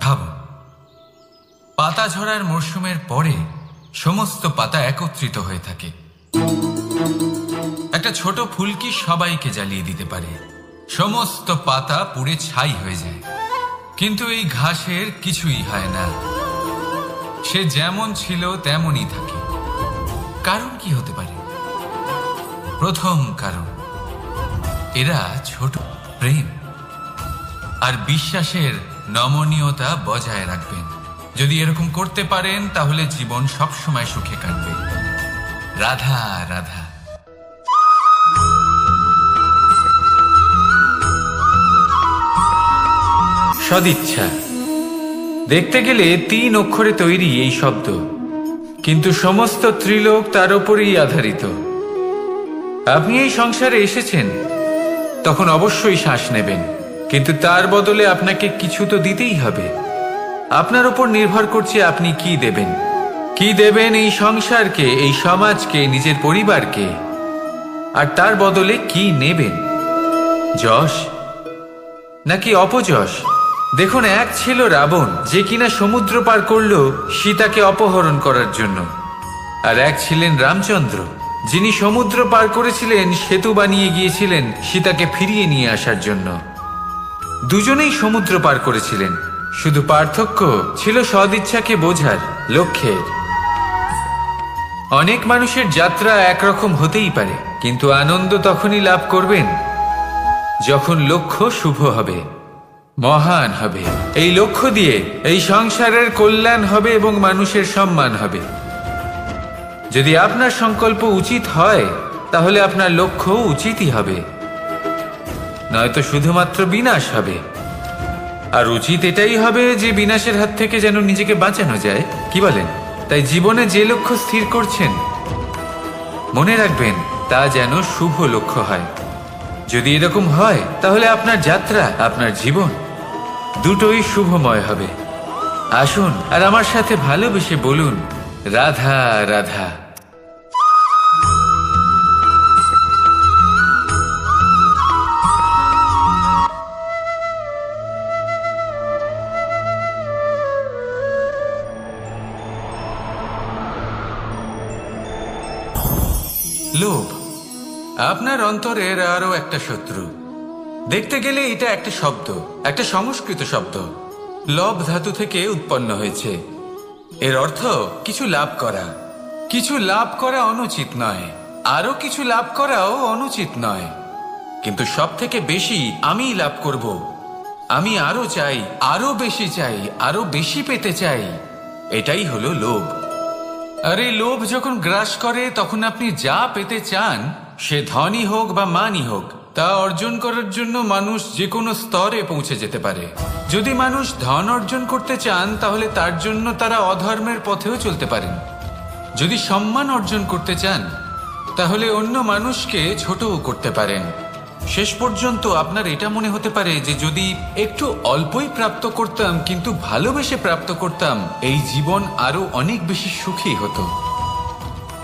ভাবুন, পাতা ঝরার মরশুমের পরে সমস্ত পাতা একত্রিত হয়ে থাকে। একটা ছোট ফুলকি সবাইকে জ্বালিয়ে দিতে পারে, সমস্ত পাতা পুড়ে ছাই হয়ে যায়। কিন্তু এই ঘাসের কিছুই হয় না, সে যেমন ছিল তেমনই থাকে। কারণ কি হতে পারে? প্রথম কারণ, এরা ছোট প্রেম আর বিশ্বাসের নমনীয়তা বজায় রাখবেন। যদি এরকম করতে পারেন তাহলে জীবন সবসময় সুখে কাটবে। রাধা রাধা। সদিচ্ছা দেখতে গেলে 3 অক্ষরে তৈরি এই শব্দ, কিন্তু সমস্ত ত্রিলোক তার উপরেই আধারিত। আপনি এই সংসারে এসেছেন, তখন অবশ্যই শ্বাস নেবেন, কিন্তু তার বদলে আপনাকে কিছু তো দিতেই হবে। আপনার উপর নির্ভর করছে আপনি কি দেবেন। কি দেবেন এই সংসারকে, এই সমাজকে, নিজের পরিবারকে, আর তার বদলে কি নেবেন? যশ নাকি অপযশ? দেখুন, এক ছিল রাবণ, যে কিনা সমুদ্র পার করল সীতাকে অপহরণ করার জন্য, আর এক ছিলেন রামচন্দ্র, যিনি সমুদ্র পার করেছিলেন, সেতু বানিয়ে গিয়েছিলেন সীতাকে ফিরিয়ে নিয়ে আসার জন্য। দুজনেই সমুদ্র পার করেছিলেন, শুধু পার্থক্য ছিল সদিচ্ছাকে বোঝার লক্ষ্যের। অনেক মানুষের যাত্রা একরকম হতেই পারে, কিন্তু আনন্দ তখনই লাভ করবেন যখন লক্ষ্য শুভ হবে, মহান হবে। এই লক্ষ্য দিয়ে এই সংসারের কল্যাণ হবে এবং মানুষের সম্মান হবে। যদি আপনার সংকল্প উচিত হয় তাহলে আপনার লক্ষ্য উচিতই হবে, নয়তো শুধুমাত্র বিনাশ হবে। আর উচিত এটাই হবে যে বিনাশের হাত থেকে যেন নিজেকে বাঁচানো যায়, কি বলেন? তাই জীবনে যে লক্ষ্য স্থির করছেন, মনে রাখবেন তা যেন শুভ লক্ষ্য হয়। যদি এরকম হয় তাহলে আপনার যাত্রা, আপনার জীবন দুটোই শুভময় হবে। আসুন আর আমার সাথে ভালোবেসে বলুন, রাধা রাধা। লোভ আপনার অন্তরের আরো একটা শত্রু। দেখতে গেলে এটা একটা শব্দ, একটা সংস্কৃত শব্দ, লব ধাতু থেকে উৎপন্ন হয়েছে। এর অর্থ কিছু লাভ করা। কিছু লাভ করা অনুচিত নয়, আরো কিছু লাভ করাও অনুচিত নয়, কিন্তু সব থেকে বেশি আমি লাভ করব, আমি আরো চাই, আরো বেশি চাই, আরো বেশি পেতে চাই, এটাই হলো লোভ। আর এই লোভ যখন গ্রাস করে তখন আপনি যা পেতে চান, সে ধনই হোক বা মানই হোক, তা অর্জন করার জন্য মানুষ যে কোনো স্তরে পৌঁছে যেতে পারে। যদি মানুষ ধন অর্জন করতে চান তাহলে তার জন্য তারা অধর্মের পথেও চলতে পারেন। যদি সম্মান অর্জন করতে চান তাহলে অন্য মানুষকে ছোটও করতে পারেন। শেষ পর্যন্ত আপনার এটা মনে হতে পারে যে যদি একটু অল্পই প্রাপ্ত করতাম, কিন্তু ভালোবেসে প্রাপ্ত করতাম, এই জীবন আরো অনেক বেশি সুখী হতো।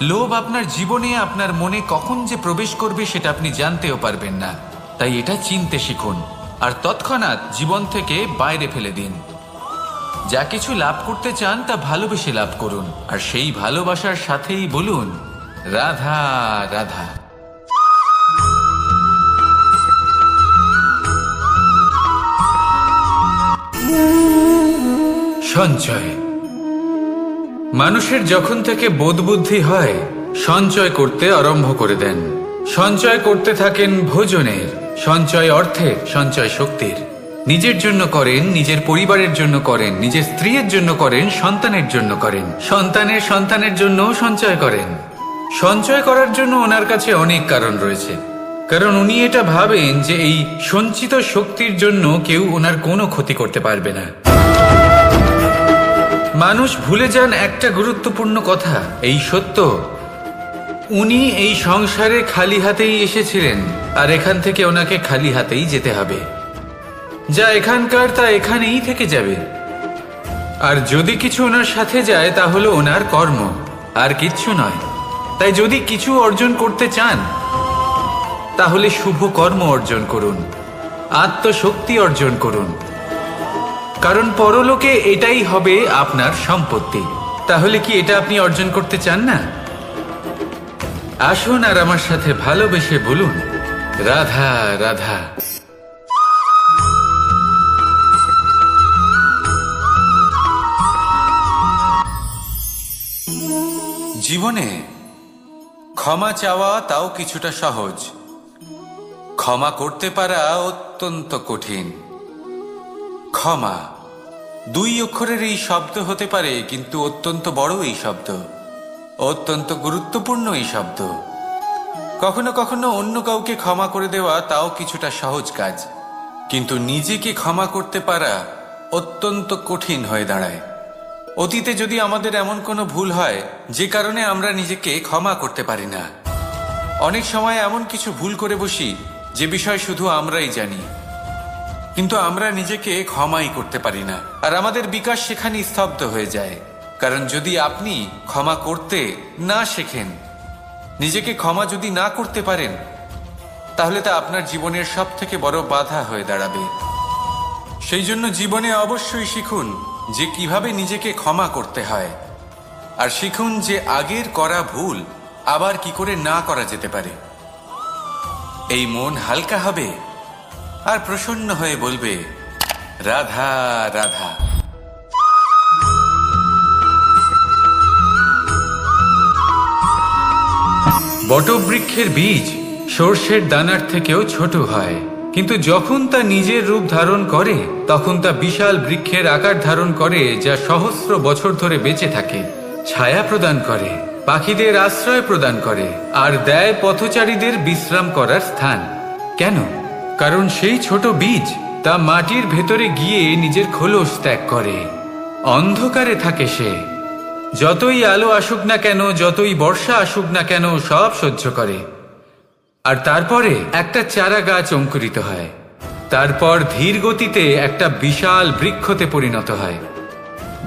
লোভ আপনার জীবনে, আপনার মনে কখন যে প্রবেশ করবে সেটা আপনি জানতেও পারবেন না। তাই এটা চিনতে শিখুন আর তৎক্ষণাৎ জীবন থেকে বাইরে ফেলে দিন। যা কিছু লাভ করতে চান তা ভালোবেসে লাভ করুন, আর সেই ভালোবাসার সাথেই বলুন, রাধা রাধা। সঞ্চয় মানুষের যখন থেকে বোধ বুদ্ধি হয়, সঞ্চয় করতে আরম্ভ করে দেন। সঞ্চয় করতে থাকেন ভোজনের, সঞ্চয় অর্থের, সঞ্চয় শক্তির। নিজের জন্য করেন, নিজের পরিবারের জন্য করেন, নিজের স্ত্রীর জন্য করেন, সন্তানের জন্য করেন, সন্তানের সন্তানের জন্য সঞ্চয় করেন। সঞ্চয় করার জন্য ওনার কাছে অনেক কারণ রয়েছে, কারণ উনি এটা ভাবেন যে এই সঞ্চিত শক্তির জন্য কেউ ওনার কোনো ক্ষতি করতে পারবে না। মানুষ ভুলে যান একটা গুরুত্বপূর্ণ কথা, এই সত্য, উনি এই সংসারে খালি হাতেই এসেছিলেন, আর এখান থেকে ওনাকে খালি হাতেই যেতে হবে। যা এখানকার তা এখানেই থেকে যাবে। আর যদি কিছু ওনার সাথে যায় তা হলো ওনার কর্ম, আর কিচ্ছু নয়। তাই যদি কিছু অর্জন করতে চান তাহলে শুভ কর্ম অর্জন করুন, আত্মশক্তি অর্জন করুন, কারণ পরলোকে এটাই হবে আপনার সম্পত্তি। তাহলে কি এটা আপনি অর্জন করতে চান না? আসুন আর আমার সাথে ভালোবেসে বলুন, রাধা রাধা। জীবনে ক্ষমা চাওয়া তাও কিছুটা সহজ। ক্ষমা করতে পারা অত্যন্ত কঠিন। ক্ষমা 2 অক্ষরের এই শব্দ হতে পারে, কিন্তু অত্যন্ত বড় এই শব্দ, অত্যন্ত গুরুত্বপূর্ণ এই শব্দ। কখনো কখনো অন্য কাউকে ক্ষমা করে দেওয়া তাও কিছুটা সহজ কাজ, কিন্তু নিজেকে ক্ষমা করতে পারা অত্যন্ত কঠিন হয়ে দাঁড়ায়। অতীতে যদি আমাদের এমন কোনো ভুল হয় যে কারণে আমরা নিজেকে ক্ষমা করতে পারি না, অনেক সময় এমন কিছু ভুল করে বসি যে বিষয় শুধু আমরাই জানি, কিন্তু আমরা নিজেকে ক্ষমাই করতে পারি না, আর আমাদের বিকাশ সেখানেই স্তব্ধ হয়ে যায়। কারণ যদি আপনি ক্ষমা করতে না শেখেন, নিজেকে ক্ষমা যদি না করতে পারেন, তাহলে তা আপনার জীবনের সবথেকে বড় বাধা হয়ে দাঁড়াবে। সেই জন্য জীবনে অবশ্যই শিখুন যে কিভাবে নিজেকে ক্ষমা করতে হয়, আর শিখুন যে আগের করা ভুল আবার কি করে না করা যেতে পারে। এই মন হালকা হবে আর প্রসন্ন হয়ে বলবে, রাধা রাধা। বটবৃক্ষের বীজ সর্ষের দানার থেকেও ছোট হয়, কিন্তু যখন তা নিজের রূপ ধারণ করে তখন তা বিশাল বৃক্ষের আকার ধারণ করে, যা সহস্র বছর ধরে বেঁচে থাকে, ছায়া প্রদান করে, পাখিদের আশ্রয় প্রদান করে, আর দেয় পথচারীদের বিশ্রাম করার স্থান। কেন? কারণ সেই ছোট বীজ তা মাটির ভেতরে গিয়ে নিজের খোলস ত্যাগ করে। অন্ধকারে থাকে সে, যতই আলো আসুক না কেন, যতই বর্ষা আসুক না কেন, সব সহ্য করে। আর তারপরে একটা চারা গাছ অঙ্কুরিত হয়, তারপর ধীর গতিতে একটা বিশাল বৃক্ষতে পরিণত হয়।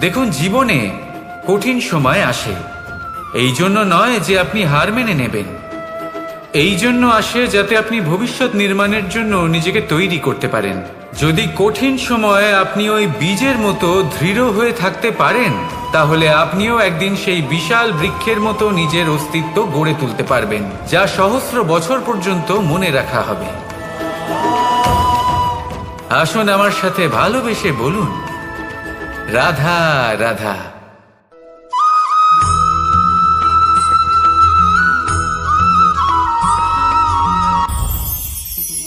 দেখুন, জীবনে কঠিন সময় আসে, এই জন্য নয় যে আপনি হার মেনে নেবেন, এই জন্য আসে যাতে আপনি ভবিষ্যৎ নির্মাণের জন্য নিজেকে তৈরি করতে পারেন। যদি কঠিন সময়ে আপনি ওই বীজের মতো দৃঢ় হয়ে থাকতে পারেন, তাহলে আপনিও একদিন সেই বিশাল বৃক্ষের মতো নিজের অস্তিত্ব গড়ে তুলতে পারবেন, যা সহস্র বছর পর্যন্ত মনে রাখা হবে। আসুন আমার সাথে ভালোবেসে বলুন, রাধা রাধা।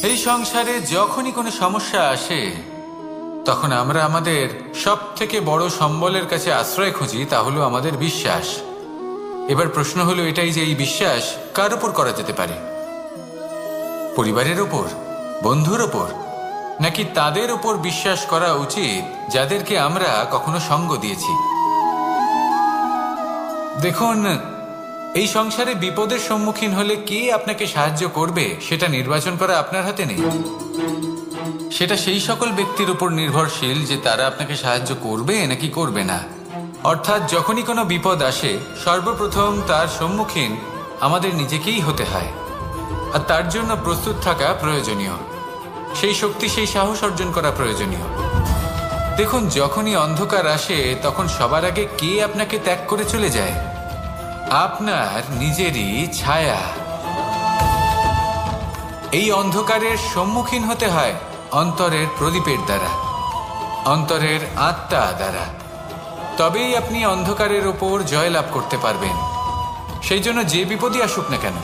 এই সংসারে যখনই কোনো সমস্যা আসে, তখন আমরা আমাদের সব থেকে বড় সম্বলের কাছে আশ্রয় খুঁজি, তা হলো আমাদের বিশ্বাস। এবার প্রশ্ন হলো এটাই যে এই বিশ্বাস কার উপর করা যেতে পারে? পরিবারের উপর, বন্ধুর উপর, নাকি তাদের উপর বিশ্বাস করা উচিত যাদেরকে আমরা কখনো সঙ্গ দিয়েছি? দেখুন, এই সংসারে বিপদের সম্মুখীন হলে কে আপনাকে সাহায্য করবে সেটা নির্বাচন করা আপনার হাতে নেই। সেটা সেই সকল ব্যক্তির উপর নির্ভরশীল যে তারা আপনাকে সাহায্য করবে নাকি করবে না। অর্থাৎ যখনই কোনো বিপদ আসে, সর্বপ্রথম তার সম্মুখীন আমাদের নিজেকেই হতে হয়, আর তার জন্য প্রস্তুত থাকা প্রয়োজনীয়, সেই শক্তি, সেই সাহস অর্জন করা প্রয়োজনীয়। দেখুন, যখনই অন্ধকার আসে তখন সবার আগে কে আপনাকে ত্যাগ করে চলে যায়? আপনার নিজেরই ছায়া। এই অন্ধকারের সম্মুখীন হতে হয় অন্তরের প্রদীপের দ্বারা, অন্তরের আত্মা দ্বারা। তবেই আপনি অন্ধকারের ওপর জয়লাভ করতে পারবেন। সেই জন্য যে বিপদই আসুক না কেন,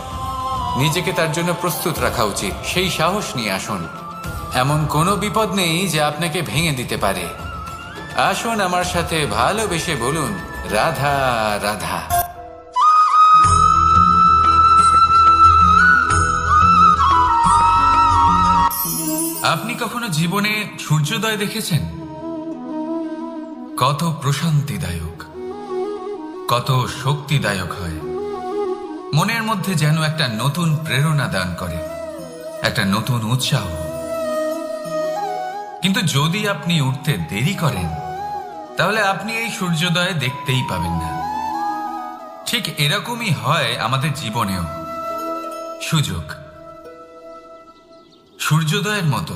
নিজেকে তার জন্য প্রস্তুত রাখা উচিত। সেই সাহস নিয়ে আসুন। এমন কোনো বিপদ নেই যা আপনাকে ভেঙে দিতে পারে। আসুন আমার সাথে ভালোবেসে বলুন, রাধা রাধা। আপনি কখনো জীবনে সূর্যোদয় দেখেছেন? কত প্রশান্তিদায়ক, কত শক্তিদায়ক হয়। মনের মধ্যে যেন একটা নতুন প্রেরণা দান করে, একটা নতুন উৎসাহ। কিন্তু যদি আপনি উঠতে দেরি করেন, তাহলে আপনি এই সূর্যোদয় দেখতেই পাবেন না। ঠিক এরকমই হয় আমাদের জীবনেও। সুযোগ সূর্যোদয়ের মতো।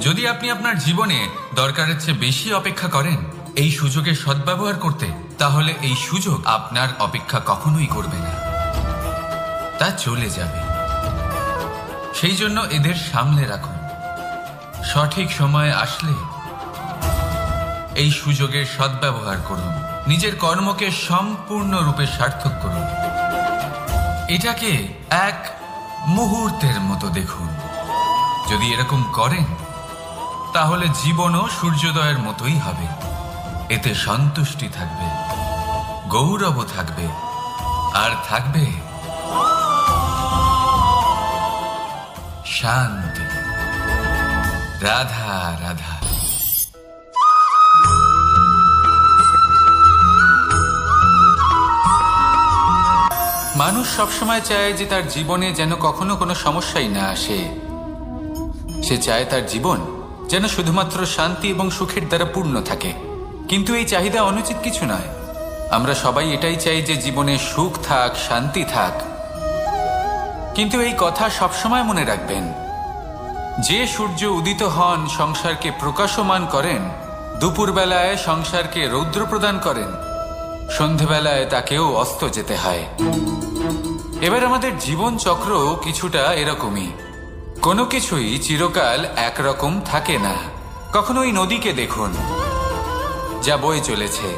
যদি আপনি আপনার জীবনে দরকারের চেয়ে বেশি অপেক্ষা করেন এই সুযোগের সদ্ব্যবহার করতে, তাহলে এই সুযোগ আপনার অপেক্ষা কখনোই করবে না, তা চলে যাবে। সেই জন্য এদের সামলে রাখুন। সঠিক সময় আসলে এই সুযোগের সদ্ব্যবহার করুন, নিজের কর্মকে সম্পূর্ণরূপে সার্থক করুন। এটাকে এক মুহূর্তের মতো দেখুন। যদি এরকম করেন তাহলে জীবনও সূর্যোদয়ের মতোই হবে। এতে সন্তুষ্টি থাকবে, গৌরব থাকবে, আর থাকবে শান্তি। রাধা রাধা। মানুষ সবসময় চায় যে তার জীবনে যেন কখনো কোনো সমস্যাই না আসে। সে চায় তার জীবন যেন শুধুমাত্র শান্তি এবং সুখের দ্বারা পূর্ণ থাকে। কিন্তু এই চাহিদা অনুচিত কিছু নয়। আমরা সবাই এটাই চাই যে জীবনে সুখ থাক, শান্তি থাক। কিন্তু এই কথা সবসময় মনে রাখবেন, যে সূর্য উদিত হন সংসারকে প্রকাশমান করেন, দুপুরবেলায় সংসারকে রৌদ্র প্রদান করেন, সন্ধেবেলায় তাকেও অস্ত যেতে হয়। এবার আমাদের জীবন চক্র কিছুটা এরকমই। কোনো কিছুই চিরকাল একরকম থাকে না। কখনো এই নদীকে দেখুন, যা বয়ে চলেছে।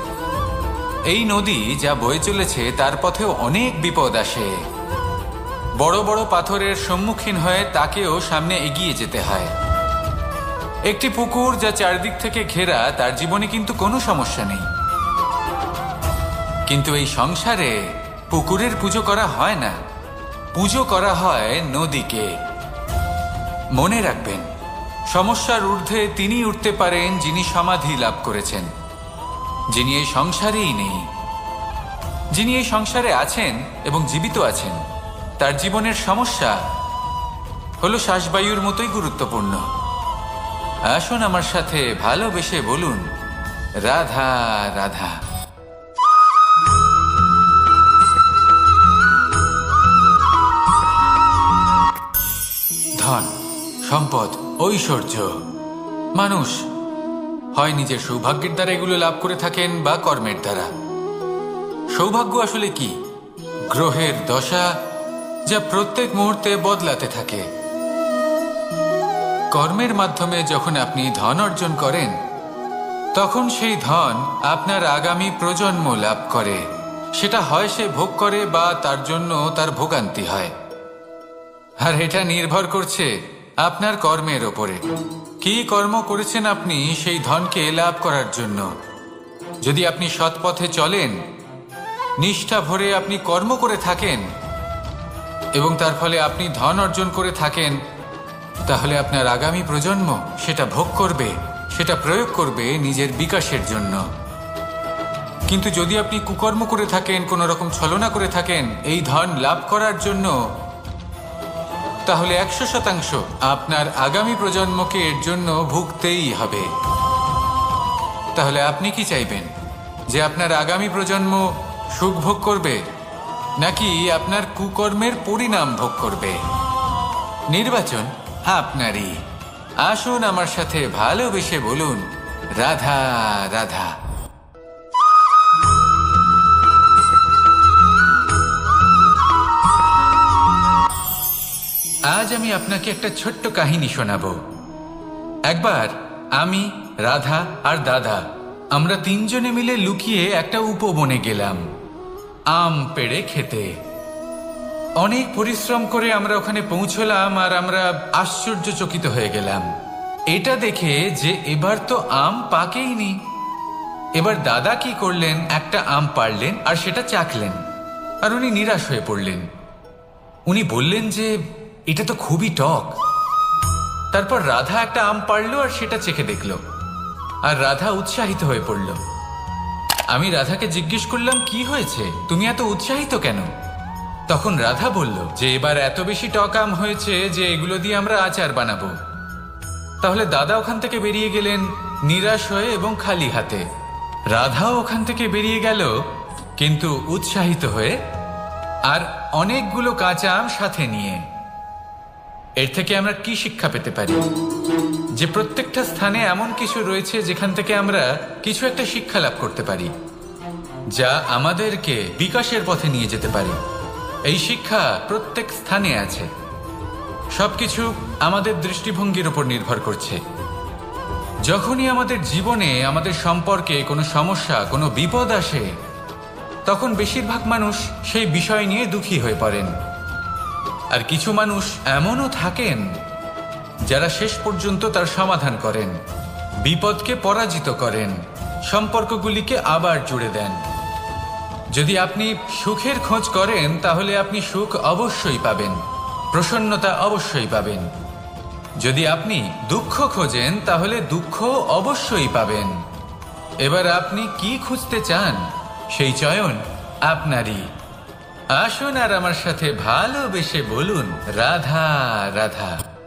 এই নদী যা বয়ে চলেছে তার পথেও অনেক বিপদ আসে। বড় বড় পাথরের সম্মুখীন হয়ে তাকেও সামনে এগিয়ে যেতে হয়। একটি পুকুর যা চারদিক থেকে ঘেরা, তার জীবনে কিন্তু কোনো সমস্যা নেই। কিন্তু এই সংসারে পুকুরের পুজো করা হয় না, পুজো করা হয় নদীকে। মনে রাখবেন, সমস্যার ঊর্ধ্বে তিনি উঠতে পারেন যিনি সমাধি লাভ করেছেন, যিনি এই সংসারেই নেই। যিনি এই সংসারে আছেন এবং জীবিত আছেন, তার জীবনের সমস্যা হলো শ্বাসবায়ুর মতোই গুরুত্বপূর্ণ। আসুন আমার সাথে ভালোবেসে বলুন, রাধা রাধা। ধন, সম্পদ, ঐশ্বর্য, মানুষ হয় নিজের সৌভাগ্যের দ্বারা এগুলো লাভ করে থাকেন বা কর্মের দ্বারা। সৌভাগ্য আসলে কি? গ্রহের দশা যা প্রত্যেক মুহূর্তে বদলাতে থাকে। কর্মের মাধ্যমে যখন আপনি ধন অর্জন করেন, তখন সেই ধন আপনার আগামী প্রজন্ম লাভ করে। সেটা হয় সে ভোগ করে বা তার জন্য তার ভোগান্তি হয়। আর এটা নির্ভর করছে আপনার কর্মের ওপরে। কি কর্ম করেছেন আপনি সেই ধনকে লাভ করার জন্য। যদি আপনি সৎ পথে চলেন, নিষ্ঠা ভরে আপনি কর্ম করে থাকেন এবং তার ফলে আপনি ধন অর্জন করে থাকেন, তাহলে আপনার আগামী প্রজন্ম সেটা ভোগ করবে, সেটা প্রয়োগ করবে নিজের বিকাশের জন্য। কিন্তু যদি আপনি কুকর্ম করে থাকেন, কোনো রকম ছলনা করে থাকেন এই ধন লাভ করার জন্য, তাহলে 100% আপনার আগামী প্রজন্মকে এর জন্য ভুগতেই হবে। তাহলে আপনি কি চাইবেন? যে আপনার আগামী প্রজন্ম সুখ ভোগ করবে, নাকি আপনার কুকর্মের পরিণাম ভোগ করবে? নির্বাচন আপনারই। আসুন আমার সাথে ভালোবেসে বলুন, রাধা রাধা। আজ আমি আপনাকে একটা ছোট্ট কাহিনী শোনাবো। একবার আমি, রাধা আর দাদা, আমরা তিনজনে মিলে লুকিয়ে একটা উপবনে গেলাম আম পেড়ে খেতে। অনেক পরিশ্রম করে আমরা ওখানে পৌঁছলাম আর আমরা আশ্চর্যচকিত হয়ে গেলাম এটা দেখে যে এবার তো আম পাকেইনি। এবার দাদা কি করলেন, একটা আম পাড়লেন আর সেটা চাখলেন, আর উনি নিরাশ হয়ে পড়লেন। উনি বললেন যে এটা তো খুবই টক। তারপর রাধা একটা আম পাড়লো আর সেটা চেখে দেখলো, আর রাধা উৎসাহিত হয়ে পড়ল। আমি রাধাকে জিজ্ঞেস করলাম, কি হয়েছে, তুমি এত উৎসাহিত কেন? তখন রাধা বলল যে এবার এত বেশি টক আম হয়েছে যে এগুলো দিয়ে আমরা আচার বানাবো। তাহলে দাদা ওখান থেকে বেরিয়ে গেলেন নিরাশ হয়ে এবং খালি হাতে। রাধাও ওখান থেকে বেরিয়ে গেল কিন্তু উৎসাহিত হয়ে, আর অনেকগুলো কাঁচা আম সাথে নিয়ে। এর থেকে আমরা কি শিক্ষা পেতে পারি? যে প্রত্যেকটা স্থানে এমন কিছু রয়েছে যেখান থেকে আমরা কিছু একটা শিক্ষা লাভ করতে পারি, যা আমাদেরকে বিকাশের পথে নিয়ে যেতে পারে। এই শিক্ষা প্রত্যেক স্থানে আছে। সবকিছু আমাদের দৃষ্টিভঙ্গির উপর নির্ভর করছে। যখনই আমাদের জীবনে, আমাদের সম্পর্কে কোনো সমস্যা, কোনো বিপদ আসে, তখন বেশিরভাগ মানুষ সেই বিষয় নিয়ে দুঃখী হয়ে পড়েন। আর কিছু মানুষ এমনও থাকেন যারা শেষ পর্যন্ত তার সমাধান করেন, বিপদকে পরাজিত করেন, সম্পর্কগুলিকে আবার জুড়ে দেন। যদি আপনি সুখের খোঁজ করেন তাহলে আপনি সুখ অবশ্যই পাবেন, প্রসন্নতা অবশ্যই পাবেন। যদি আপনি দুঃখ খোঁজেন তাহলে দুঃখ অবশ্যই পাবেন। এবার আপনি কি খুঁজতে চান সেই চয়ন আপনারই। আসুন আর আমার সাথে ভালোবেসে বলুন রাধা রাধা।